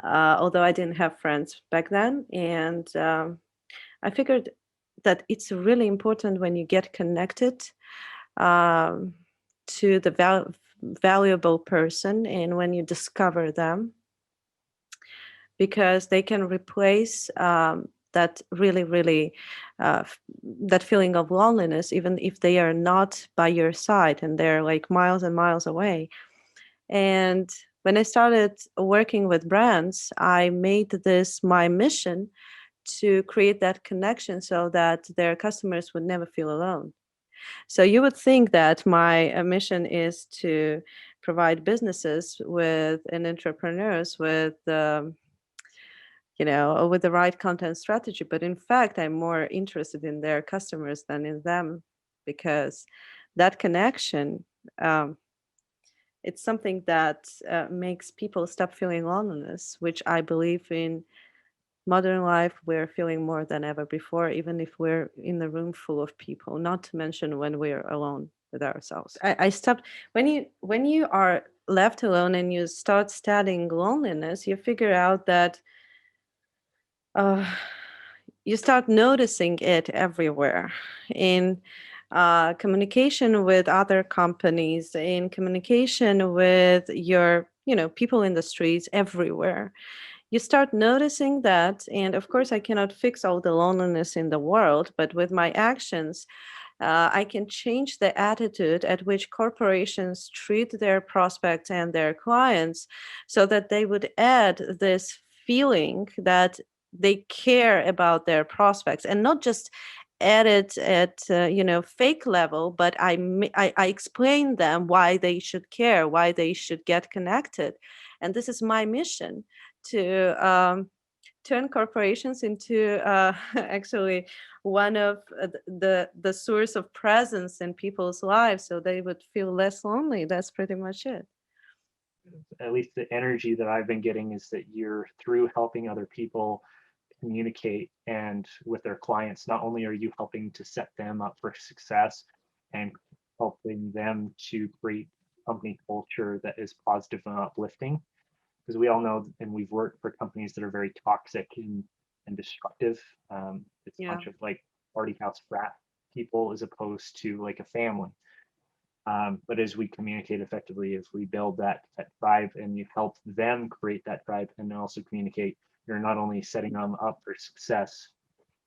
although I didn't have friends back then. And I figured that it's really important when you get connected um, to the valuable person and when you discover them, because they can replace that really, really that feeling of loneliness, even if they are not by your side and they're like miles and miles away. And when I started working with brands, I made this my mission to create that connection so that their customers would never feel alone. So you would think that my mission is to provide businesses with and entrepreneurs with with the right content strategy. But in fact, I'm more interested in their customers than in them, because that connection, um, it's something that makes people stop feeling loneliness, which I believe in modern life we're feeling more than ever before, even if we're in a room full of people, not to mention when we're alone with ourselves. I stopped when you are left alone and you start studying loneliness, you figure out that uh, you start noticing it everywhere in communication with other companies, in communication with your, people in the streets, everywhere. You start noticing that. And of course, I cannot fix all the loneliness in the world, but with my actions, I can change the attitude at which corporations treat their prospects and their clients, so that they would add this feeling that they care about their prospects, and not just add it at fake level, but I explain them why they should care, why they should get connected. And this is my mission, to turn corporations into actually one of the source of presence in people's lives, so they would feel less lonely. That's pretty much it. At least the energy that I've been getting is that you're through helping other people communicate and with their clients, not only are you helping to set them up for success and helping them to create company culture that is positive and uplifting, because we all know and we've worked for companies that are very toxic and destructive. It's a Yeah. bunch of like party house frat people as opposed to like a family. But as we communicate effectively, if we build that tribe and you help them create that tribe and also communicate, you're not only setting them up for success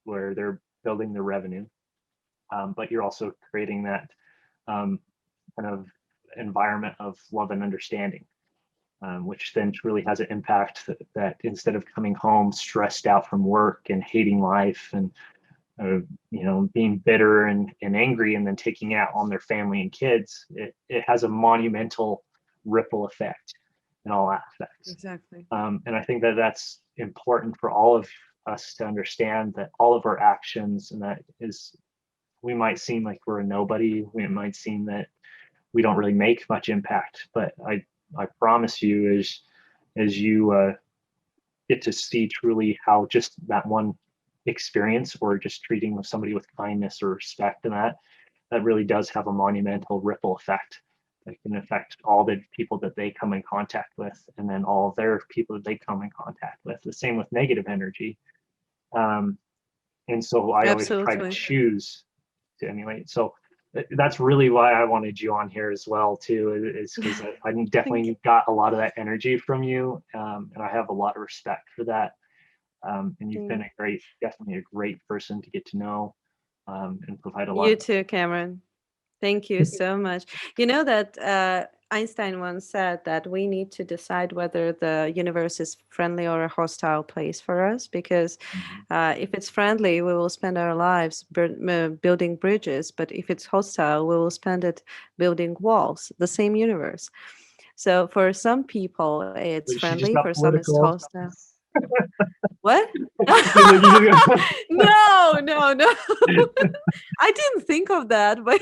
where they're building their revenue, but you're also creating that kind of environment of love and understanding, which then really has an impact that instead of coming home stressed out from work and hating life and being bitter and angry and then taking out on their family and kids, it has a monumental ripple effect in all aspects. Exactly. And I think that that's important for all of us to understand, that all of our actions, and that is, we might seem like we're a nobody, we might seem that we don't really make much impact, but I promise you, as you get to see truly how just that one experience or just treating with somebody with kindness or respect, and that really does have a monumental ripple effect that can affect all the people that they come in contact with, and then all their people that they come in contact with. The same with negative energy. um, and so I always try to Absolutely. choose to emulate. So that's really why I wanted you on here as well too, is because I Thank you. definitely got a lot of that energy from you, and I have a lot of respect for that. And you've been Mm. definitely a great person to get to know, and provide a lot You of. too, Cameron. Thank you so much. You know that Einstein once said that we need to decide whether the universe is friendly or a hostile place for us, because Mhm. if it's friendly, we will spend our lives building bridges. But if it's hostile, we will spend it building walls, the same universe. So for some people, it's She friendly, just for got some, it's political. hostile. What? You No, no, no. I didn't think of that, but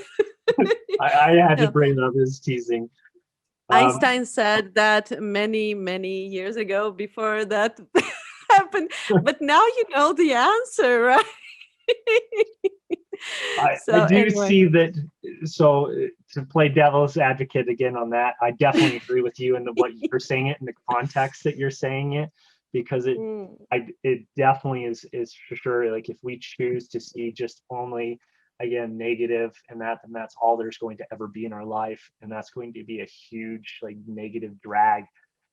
I had to no. bring it up as teasing. Um, Einstein said that many, many years ago before that happened. But now you know the answer, right? I So do anyway. see that. So to play devil's advocate again on that, I definitely agree with you in what you're saying it in the context that you're saying it, because Mm, it definitely is for sure. Like if we choose to see just only again negative and that, then that's all there's going to ever be in our life, and that's going to be a huge like negative drag,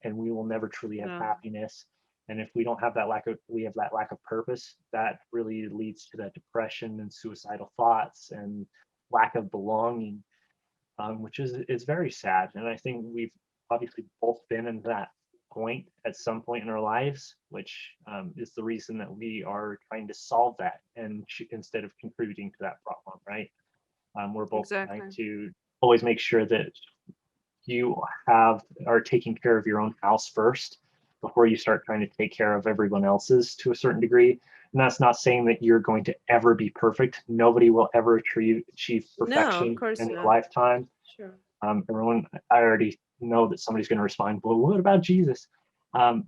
and we will never truly have no, happiness. And if we don't have that we have that lack of purpose, that really leads to that depression and suicidal thoughts and lack of belonging, which is very sad. And I think we've obviously both been in that point at some point in our lives, which is the reason that we are trying to solve that and instead of contributing to that problem, right? We're both trying Exactly. to always make sure that you are taking care of your own house first before you start trying to take care of everyone else's to a certain degree. And that's not saying that you're going to ever be perfect. Nobody will ever achieve No, of perfection course in their not. lifetime. Sure. Everyone, I already know that somebody's going to respond, well, what about Jesus? Um,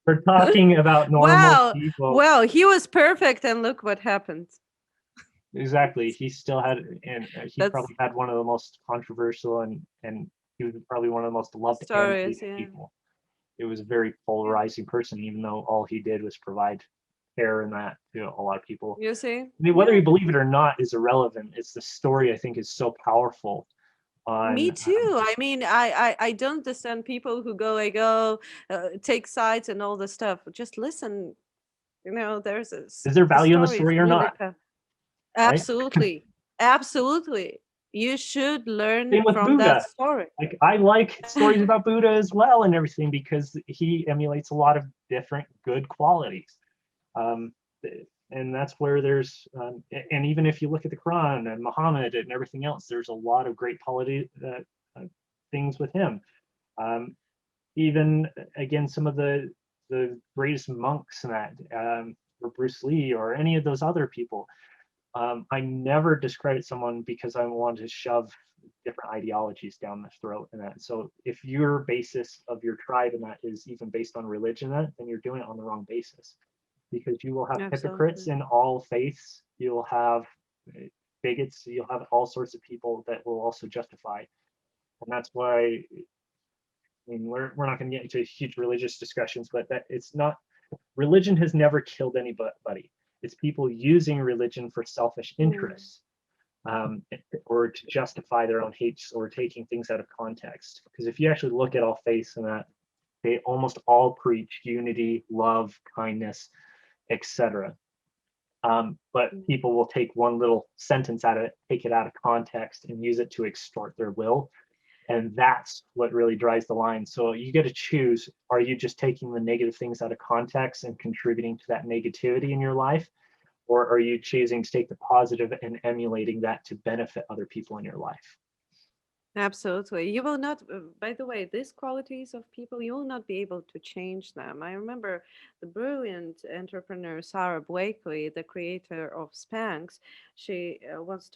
we're talking about normal Wow. people. Well, he was perfect, and look what happened. Exactly. He still had, and he That's probably had one of the most controversial and he was probably one of the most loved and stories. hated Yeah. people. It was a very Yeah. polarizing person, even though all he did was provide care and that to a lot of people. You see? I mean, whether Yeah. you believe it or not is irrelevant. It's the story I think is so powerful Me on too. I mean, I don't understand people who go like, oh, take sides and all this stuff. Just listen. There's is there the value in the story is story or really not, right? absolutely, absolutely. You should learn Same with from that Buddha. story. Like I like stories about Buddha as well and everything because he emulates a lot of different good qualities. Um, and that's where there's, and even if you look at the Quran and Muhammad and everything else, there's a lot of great quality things with him. Um, even again, some of the greatest monks and that, or Bruce Lee or any of those other people. I never discredit someone because I want to shove different ideologies down their throat and that. So if your basis of your tribe and that is even based on religion, then you're doing it on the wrong basis because you will have hypocrites Absolutely. in all faiths. You'll have bigots. You'll have all sorts of people that will also justify. And that's why, I mean, we're not going to get into huge religious discussions, but that it's not, religion has never killed anybody. It's people using religion for selfish Mm. interests, um, or to justify their own hates or taking things out of context. Because if you actually look at all faiths and that, they almost all preach unity, love, kindness, etc. But Mm. people will take one little sentence out of it, take it out of context, and use it to extort their will. And that's what really drives the line. So you get to choose, are you just taking the negative things out of context and contributing to that negativity in your life? Or are you choosing to take the positive and emulating that to benefit other people in your life? Absolutely. You will not, by the way, these qualities of people, you will not be able to change them. I remember the brilliant entrepreneur Sarah Blakely, the creator of Spanx. She once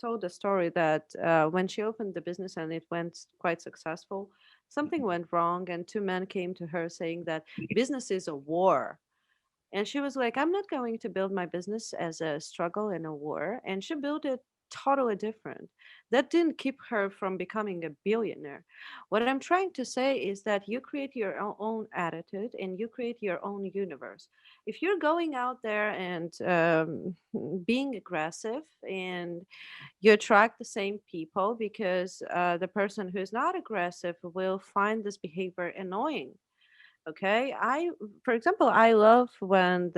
told a story that when she opened the business and it went quite successful, something went wrong, and two men came to her saying that business is a war. And she was like, I'm not going to build my business as a struggle and a war. And she built it totally different. That didn't keep her from becoming a billionaire. What I'm trying to say is that you create your own attitude and you create your own universe. If you're going out there and being aggressive, and you attract the same people, because the person who's not aggressive will find this behavior annoying. Okay, for example, I love when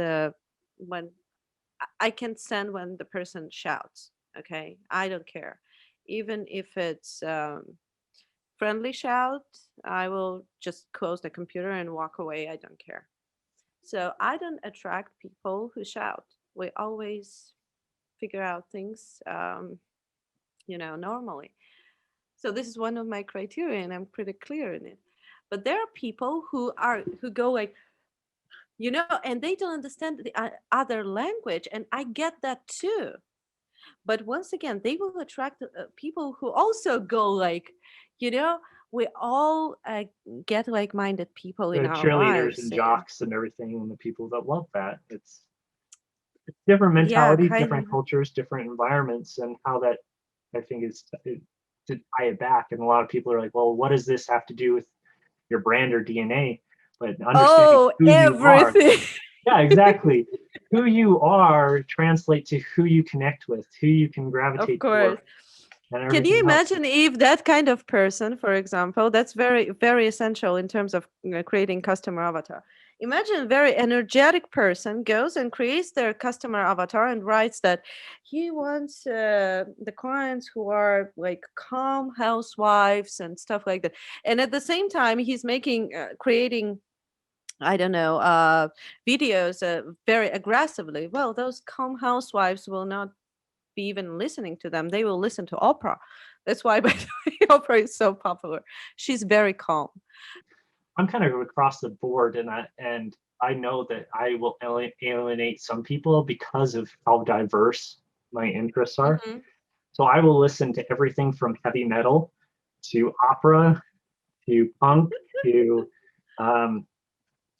I can stand when the person shouts. Okay, I don't care, even if it's friendly shout. I will just close the computer and walk away. I don't care. So I don't attract people who shout. We always figure out things, normally. So this is one of my criteria, and I'm pretty clear in it. But there are people who go like, and they don't understand the other language, and I get that too. But once again, they will attract people who also go like, you know we all get like-minded people in The our cheerleaders lives. and And jocks and everything, and the people that love that. It's different yeah, mentalities, kind different of. cultures, different environments, and how that I think is to tie it back. And a lot of people are like, well, what does this have to do with your brand or DNA? But understanding Oh, who you are, everything. yeah, exactly. Who you are translate to who you connect with, who you can Of gravitate toward, course. and Can you everything else. imagine if that kind of person, for example, that's very, very essential in terms of creating customer avatar. Imagine a very energetic person goes and creates their customer avatar and writes that he wants the clients who are like calm housewives and stuff like that. And at the same time, he's creating I don't know, videos very aggressively, well, those calm housewives will not be even listening to them. They will listen to Oprah. That's why, by the way, Oprah is so popular. She's very calm. I'm kind of across the board, and I know that I will alienate some people because of how diverse my interests are. Hmm. So I will listen to everything from heavy metal to opera to punk to um,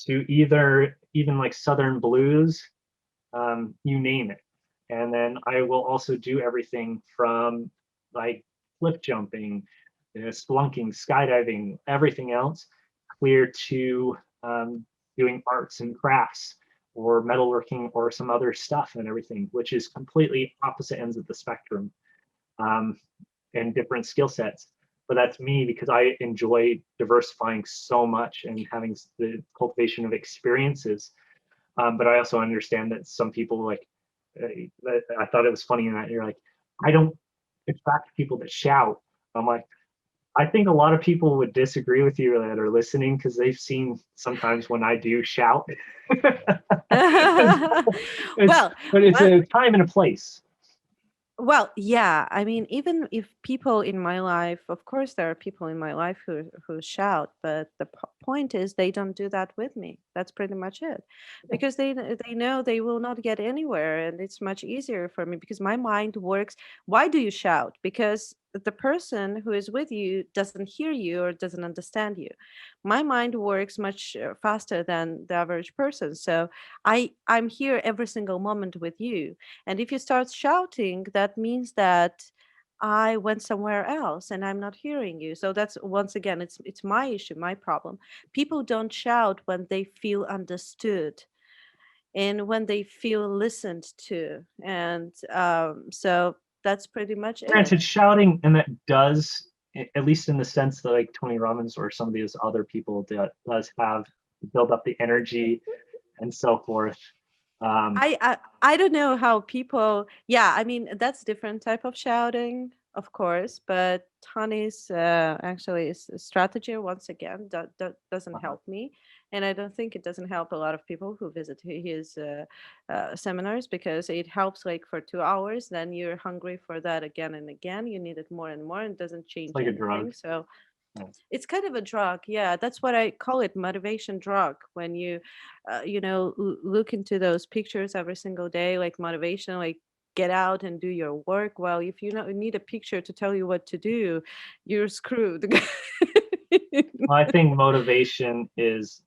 either even like Southern blues, you name it. And then I will also do everything from like cliff jumping, splunking, skydiving, everything else, clear to doing arts and crafts or metalworking or some other stuff and everything, which is completely opposite ends of the spectrum, um, and different skill sets. But that's me because I enjoy diversifying so much and having the cultivation of experiences. But I also understand that some people like, I thought it was funny in that you're like, I don't attract people that shout. I'm like, I think a lot of people would disagree with you that are listening because they've seen sometimes when I do shout. it's, it's, Well, but it's well, a time and a place. Well, yeah. I mean, even if people in my life, of course, there are people in my life who shout, but the point is they don't do that with me. That's pretty much it, because they know they will not get anywhere, and it's much easier for me because my mind works. Why do you shout? Because the person who is with you doesn't hear you or doesn't understand you. My mind works much faster than the average person, so I'm here every single moment with you, and if you start shouting, that means that I went somewhere else and I'm not hearing you. So that's, once again, it's my issue, my problem. People don't shout when they feel understood and when they feel listened to. And so that's pretty much it. Granted, shouting, and that does, at least in the sense that like Tony Robbins or some of these other people that does have build up the energy and so forth. Um, I don't know how people, yeah, I mean, that's different type of shouting, of course, but Tony's actually strategy, once again, doesn't help me. And I don't think it doesn't help a lot of people who visit his seminars, because it helps like for 2 hours, then you're hungry for that again and again. You need it more and more, and it doesn't it's change like a anything. drug. So Yeah. it's kind of a drug. Yeah, that's what I call it, motivation drug. When you look into those pictures every single day, like motivation, like get out and do your work. Well, if you need a picture to tell you what to do, you're screwed. Well, I think motivation is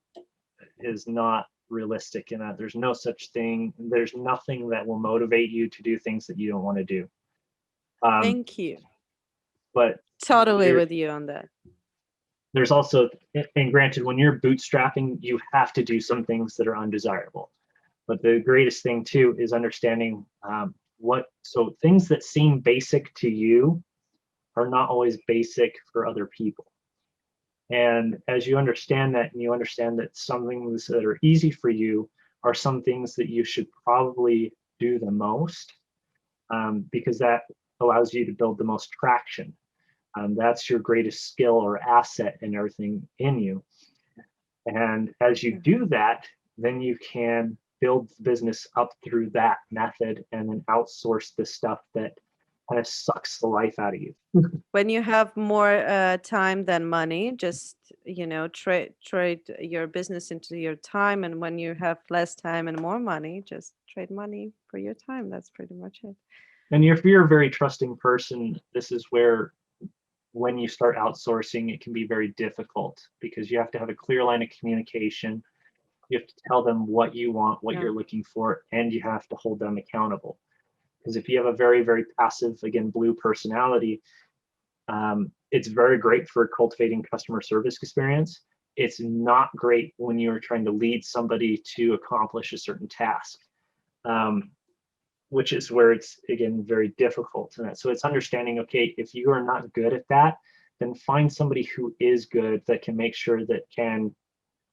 not realistic in that there's no such thing. There's nothing that will motivate you to do things that you don't want to do. Um, Thank you. but Totally there, with you on that. there's also, and granted, when you're bootstrapping, you have to do some things that are undesirable. But the greatest thing too is understanding so things that seem basic to you are not always basic for other people. And as you understand that, and you understand that some things that are easy for you are some things that you should probably do the most, because that allows you to build the most traction. That's your greatest skill or asset and everything in you. And as you do that, then you can build the business up through that method and then outsource the stuff that kind of sucks the life out of you. When you have more time than money, just trade your business into your time, and when you have less time and more money, just trade money for your time. That's pretty much it. And if you're a very trusting person, this is where when you start outsourcing, it can be very difficult because you have to have a clear line of communication. You have to tell them what you want, what Yeah. you're looking for, and you have to hold them accountable. Because if you have a very, very passive, again, blue personality, it's very great for cultivating customer service experience. It's not great when you're trying to lead somebody to accomplish a certain task, um, which is where it's, again, very difficult. And so it's understanding, okay, if you are not good at that, then find somebody who is good that can make sure that can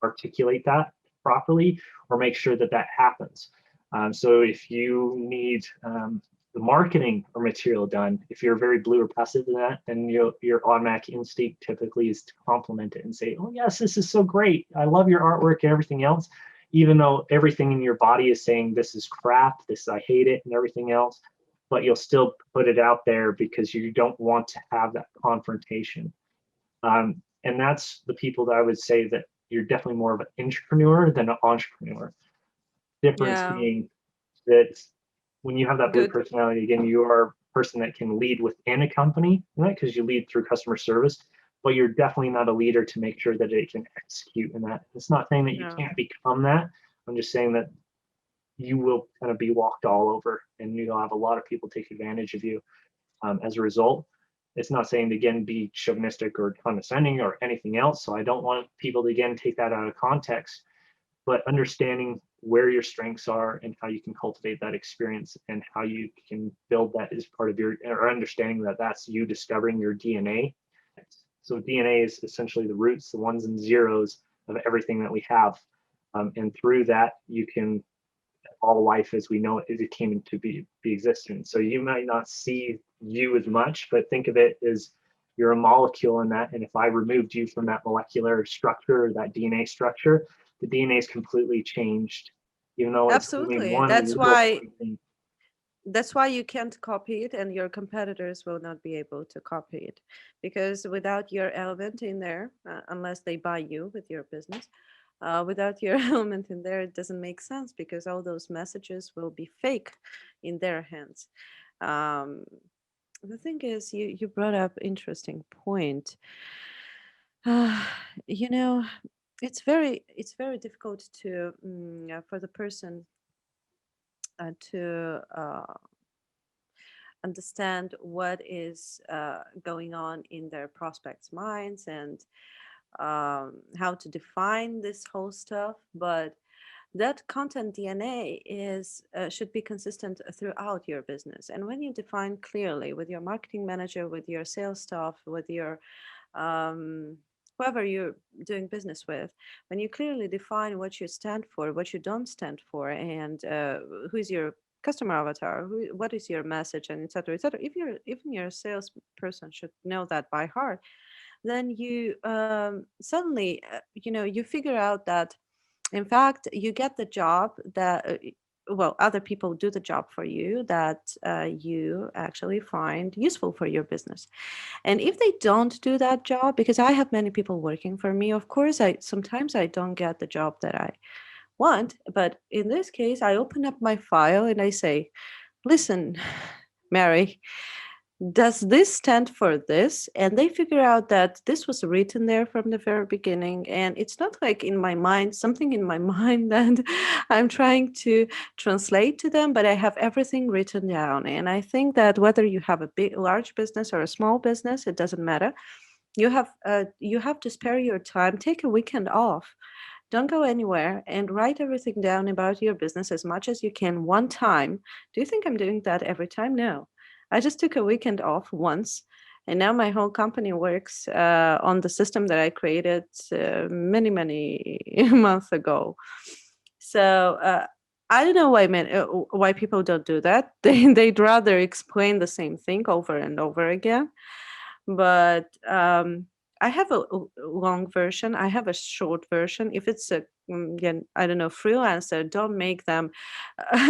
articulate that properly or make sure that that happens. So if you need the marketing or material done, if you're very blue or passive in that, then your automatic instinct typically is to compliment it and say, oh yes, this is so great. I love your artwork and everything else, even though everything in your body is saying this is crap, I hate it and everything else, but you'll still put it out there because you don't want to have that confrontation. And that's the people that I would say that you're definitely more of an entrepreneur than an entrepreneur. Difference Yeah, being that when you have that blue good. personality, again, you are a person that can lead within a company, right? Because you lead through customer service, but you're definitely not a leader to make sure that it can execute in that. It's not saying that you No, can't become that. I'm just saying that you will kind of be walked all over and you'll have a lot of people take advantage of you as a result. It's not saying to again be chauvinistic or condescending or anything else. So I don't want people to again take that out of context, but understanding where your strengths are and how you can cultivate that experience and how you can build that as part of your, or understanding that that's you discovering your DNA. So DNA is essentially the roots, the ones and zeros of everything that we have. And through that, you can, all life as we know it, it came into be existence. So you might not see you as much, but think of it as you're a molecule in that. And if I removed you from that molecular structure, that DNA structure, the DNA is completely changed, even though it's only absolutely. one little tiny thing. That's why you can't copy it, and your competitors will not be able to copy it, because without your element in there, unless they buy you with your business, without your element in there, it doesn't make sense, because all those messages will be fake in their hands. Um, the thing is, you brought up interesting point. Uh, you know, it's very difficult to for the person to understand what is going on in their prospects' minds, and how to define this whole stuff. But that content DNA is should be consistent throughout your business. And when you define clearly with your marketing manager, with your sales staff, with your um, whoever you're doing business with, when you clearly define what you stand for, what you don't stand for, and who is your customer avatar, what is your message, and etc., etc. If you're even your salesperson should know that by heart, then you suddenly, you figure out that in fact you get the job that well, other people do the job for you that you actually find useful for your business. And if they don't do that job, because I have many people working for me, of course I sometimes I don't get the job that I want, but in this case I open up my file and I say, listen, Mary, does this stand for this? And they figure out that this was written there from the very beginning. And it's not like in my mind, something in my mind that I'm trying to translate to them, but I have everything written down. And I think that whether you have a large business or a small business, it doesn't matter. You have to spare your time, take a weekend off. Don't go anywhere and write everything down about your business as much as you can one time. Do you think I'm doing that every time? No. I just took a weekend off once, and now my whole company works on the system that I created many, many months ago. So I don't know why people don't do that. They'd rather explain the same thing over and over again. But I have a long version. I have a short version. If it's a yeah, I don't know, freelancer, don't make them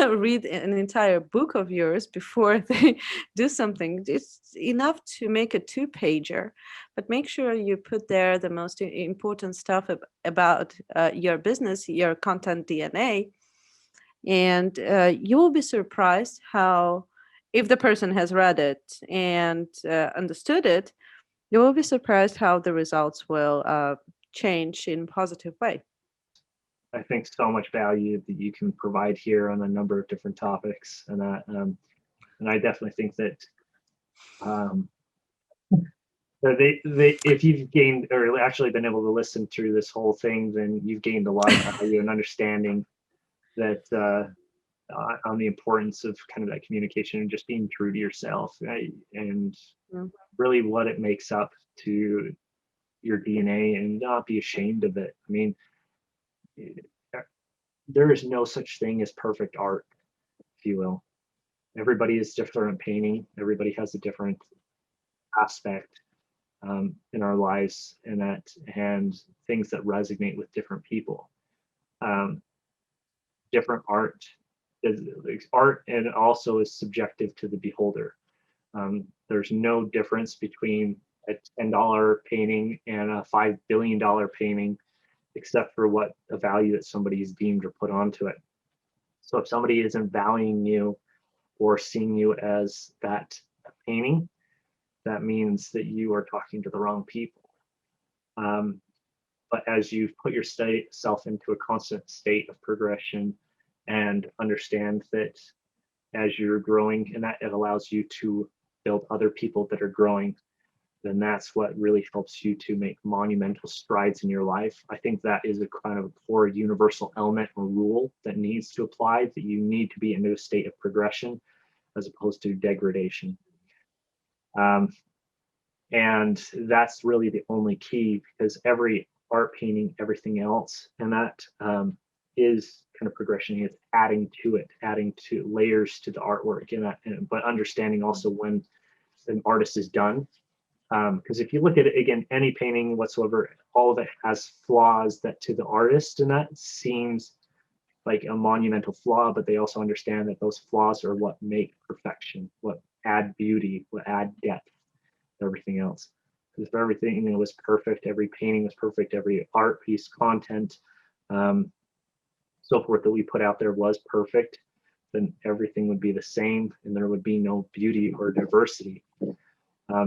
read an entire book of yours before they do something. It's enough to make a two-pager, but make sure you put there the most important stuff about your business, your content DNA, and you will be surprised how, if the person has read it and understood it, you will be surprised how the results will change in positive way. I think so much value that you can provide here on a number of different topics, and I definitely think that um, if you've gained or actually been able to listen through this whole thing, then you've gained a lot of value and understanding that on the importance of kind of that communication and just being true to yourself, right? And Mm. really what it makes up to your DNA and not be ashamed of it. I mean, there is no such thing as perfect art, if you will. Everybody is different painting. Everybody has a different aspect in our lives, and things that resonate with different people. Um, Different art, and also is subjective to the beholder. There's no difference between a $10 painting and a $5 billion painting, except for what the value that somebody's deemed or put onto it. So if somebody isn't valuing you or seeing you as that painting, that means that you are talking to the wrong people. But as you put yourself into a constant state of progression and understand that as you're growing, and that it allows you to build other people that are growing, then that's what really helps you to make monumental strides in your life. I think that is a kind of core universal element or rule that needs to apply, that you need to be in a state of progression as opposed to degradation. And that's really the only key, because every art painting, everything else, and that is kind of progression. It's adding to layers to the artwork, but understanding also when an artist is done. Because if you look at it again, any painting whatsoever, all of it has flaws that to the artist, and that seems like a monumental flaw, but they also understand that those flaws are what make perfection, what add beauty, what add depth, everything else. Because if everything was perfect, every painting was perfect, every art piece, content, so forth that we put out there was perfect, then everything would be the same and there would be no beauty or diversity.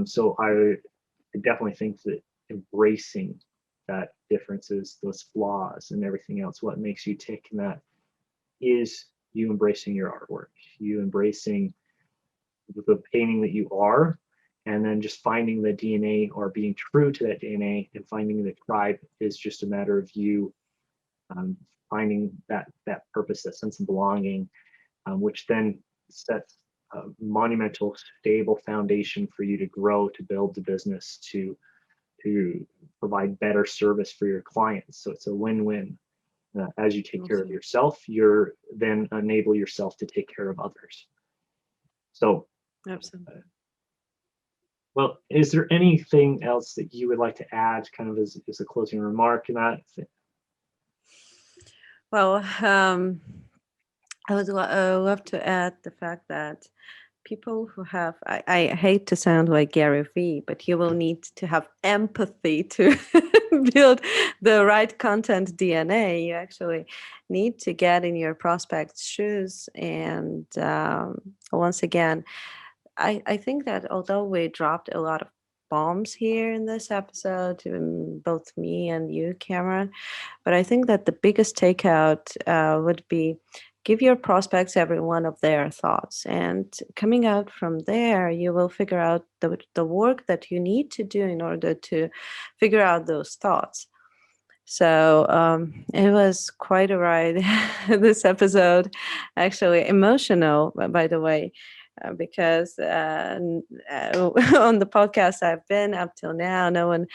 So I definitely think that embracing that differences, those flaws and everything else, what makes you tick, and that is you embracing your artwork, you embracing the painting that you are, and then just finding the DNA or being true to that DNA, and finding the tribe is just a matter of you finding that purpose, that sense of belonging, which then sets a monumental, stable foundation for you to grow, to build the business, to provide better service for your clients. So it's a win-win. As you take care of yourself, you're then enable yourself to take care of others. So, Absolutely. Well, is there anything else that you would like to add, kind of as a closing remark in that? Well, I would love to add the fact that people who have, I hate to sound like Gary Vee, but you will need to have empathy to build the right content DNA. You actually need to get in your prospect's shoes. And once again, I think that although we dropped a lot of bombs here in this episode, both me and you, Cameron, but I think that the biggest takeout would be give your prospects every one of their thoughts. And coming out from there, you will figure out the work that you need to do in order to figure out those thoughts. So it was quite a ride, this episode, actually emotional, by the way, because on the podcast I've been up till now, no one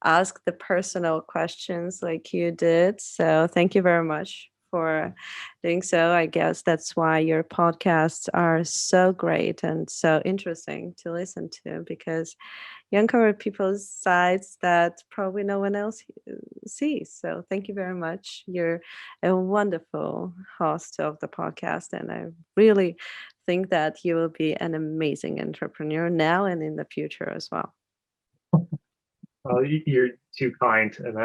ask the personal questions like you did. So thank you very much for doing so. I guess that's why your podcasts are so great and so interesting to listen to, because you uncover people's sides that probably no one else sees. So thank you very much. You're a wonderful host of the podcast, and I really think that you will be an amazing entrepreneur now and in the future as well. You're too kind, and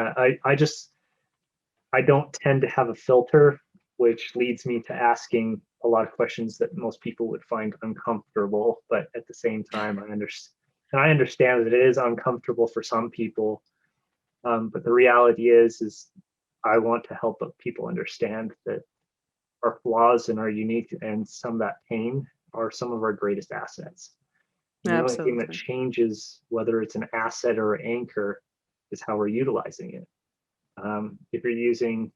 I don't tend to have a filter, which leads me to asking a lot of questions that most people would find uncomfortable. But at the same time, I understand that it is uncomfortable for some people. But the reality is I want to help people understand that our flaws and our unique and some of that pain are some of our greatest assets. And the only thing that Absolutely. changes whether it's an asset or an anchor is how we're utilizing it. If you're using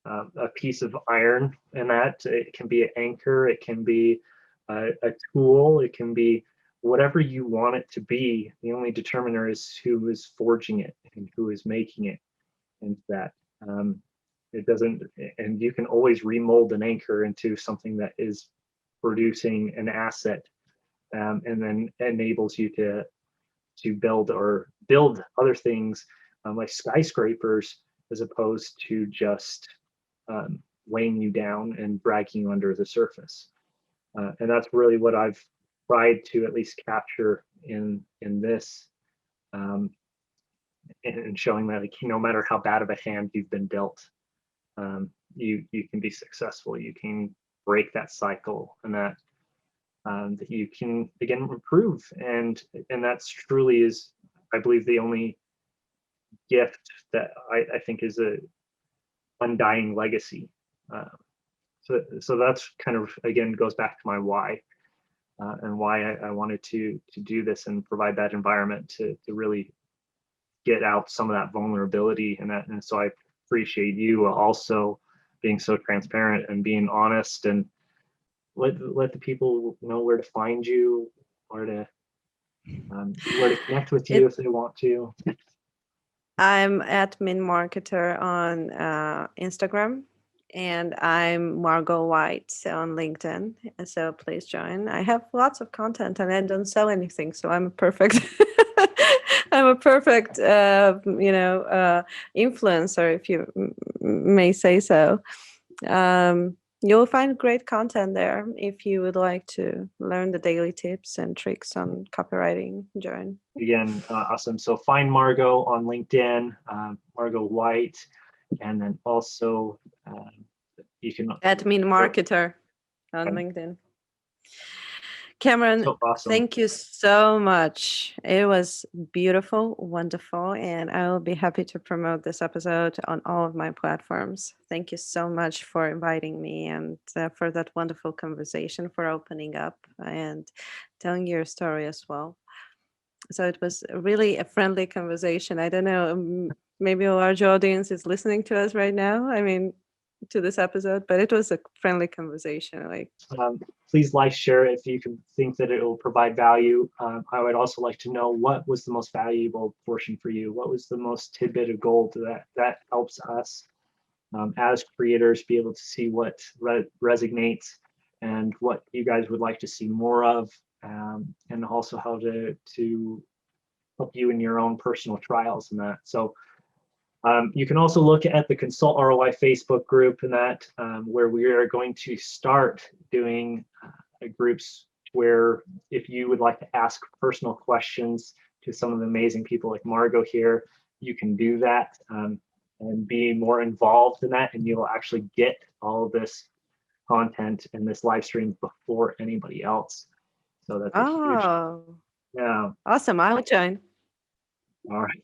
a piece of iron, and that it can be an anchor, it can be a tool, it can be whatever you want it to be. The only determiner is who is forging it and who is making it. And that it doesn't, and you can always remold an anchor into something that is producing an asset, and then enables you to build other things, like skyscrapers, as opposed to just weighing you down and dragging you under the surface. And that's really what I've tried to at least capture in this, and showing that, like, no matter how bad of a hand you've been dealt, you can be successful. You can break that cycle, and that you can again improve, and that's truly is, I believe, the only gift that I think is a undying legacy. So that's kind of, again, goes back to my why, and why I wanted to do this and provide that environment to really get out some of that vulnerability, and so I appreciate you also being so transparent and being honest, and let the people know where to find you, where to connect with you if they want to. I'm at Min Marketer on Instagram, and I'm Margo White on LinkedIn. So please join. I have lots of content, and I don't sell anything, so I'm a perfect influencer, if you may say so. You'll find great content there. If you would like to learn the daily tips and tricks on copywriting, join. Again, awesome. So find Margo on LinkedIn, Margo White, and then also you can at Min Marketer on LinkedIn. Cameron, so awesome. Thank you so much. It was beautiful, wonderful, and I will be happy to promote this episode on all of my platforms. Thank you so much for inviting me, and for that wonderful conversation, for opening up and telling your story as well. So it was really a friendly conversation. I don't know, maybe a large audience is listening to us right now. I mean, to this episode, but it was a friendly conversation. Like, please like, share if you can think that it will provide value. I would also like to know, what was the most valuable portion for you? What was the most tidbit of gold that helps us as creators be able to see what resonates and what you guys would like to see more of, and also how to help you in your own personal trials and that. So you can also look at the Consult ROI Facebook group, and that where we are going to start doing groups where if you would like to ask personal questions to some of the amazing people like Margo here, you can do that, and be more involved in that, and you'll actually get all of this content and this live stream before anybody else. So that's a huge, yeah, awesome. I will join. all right.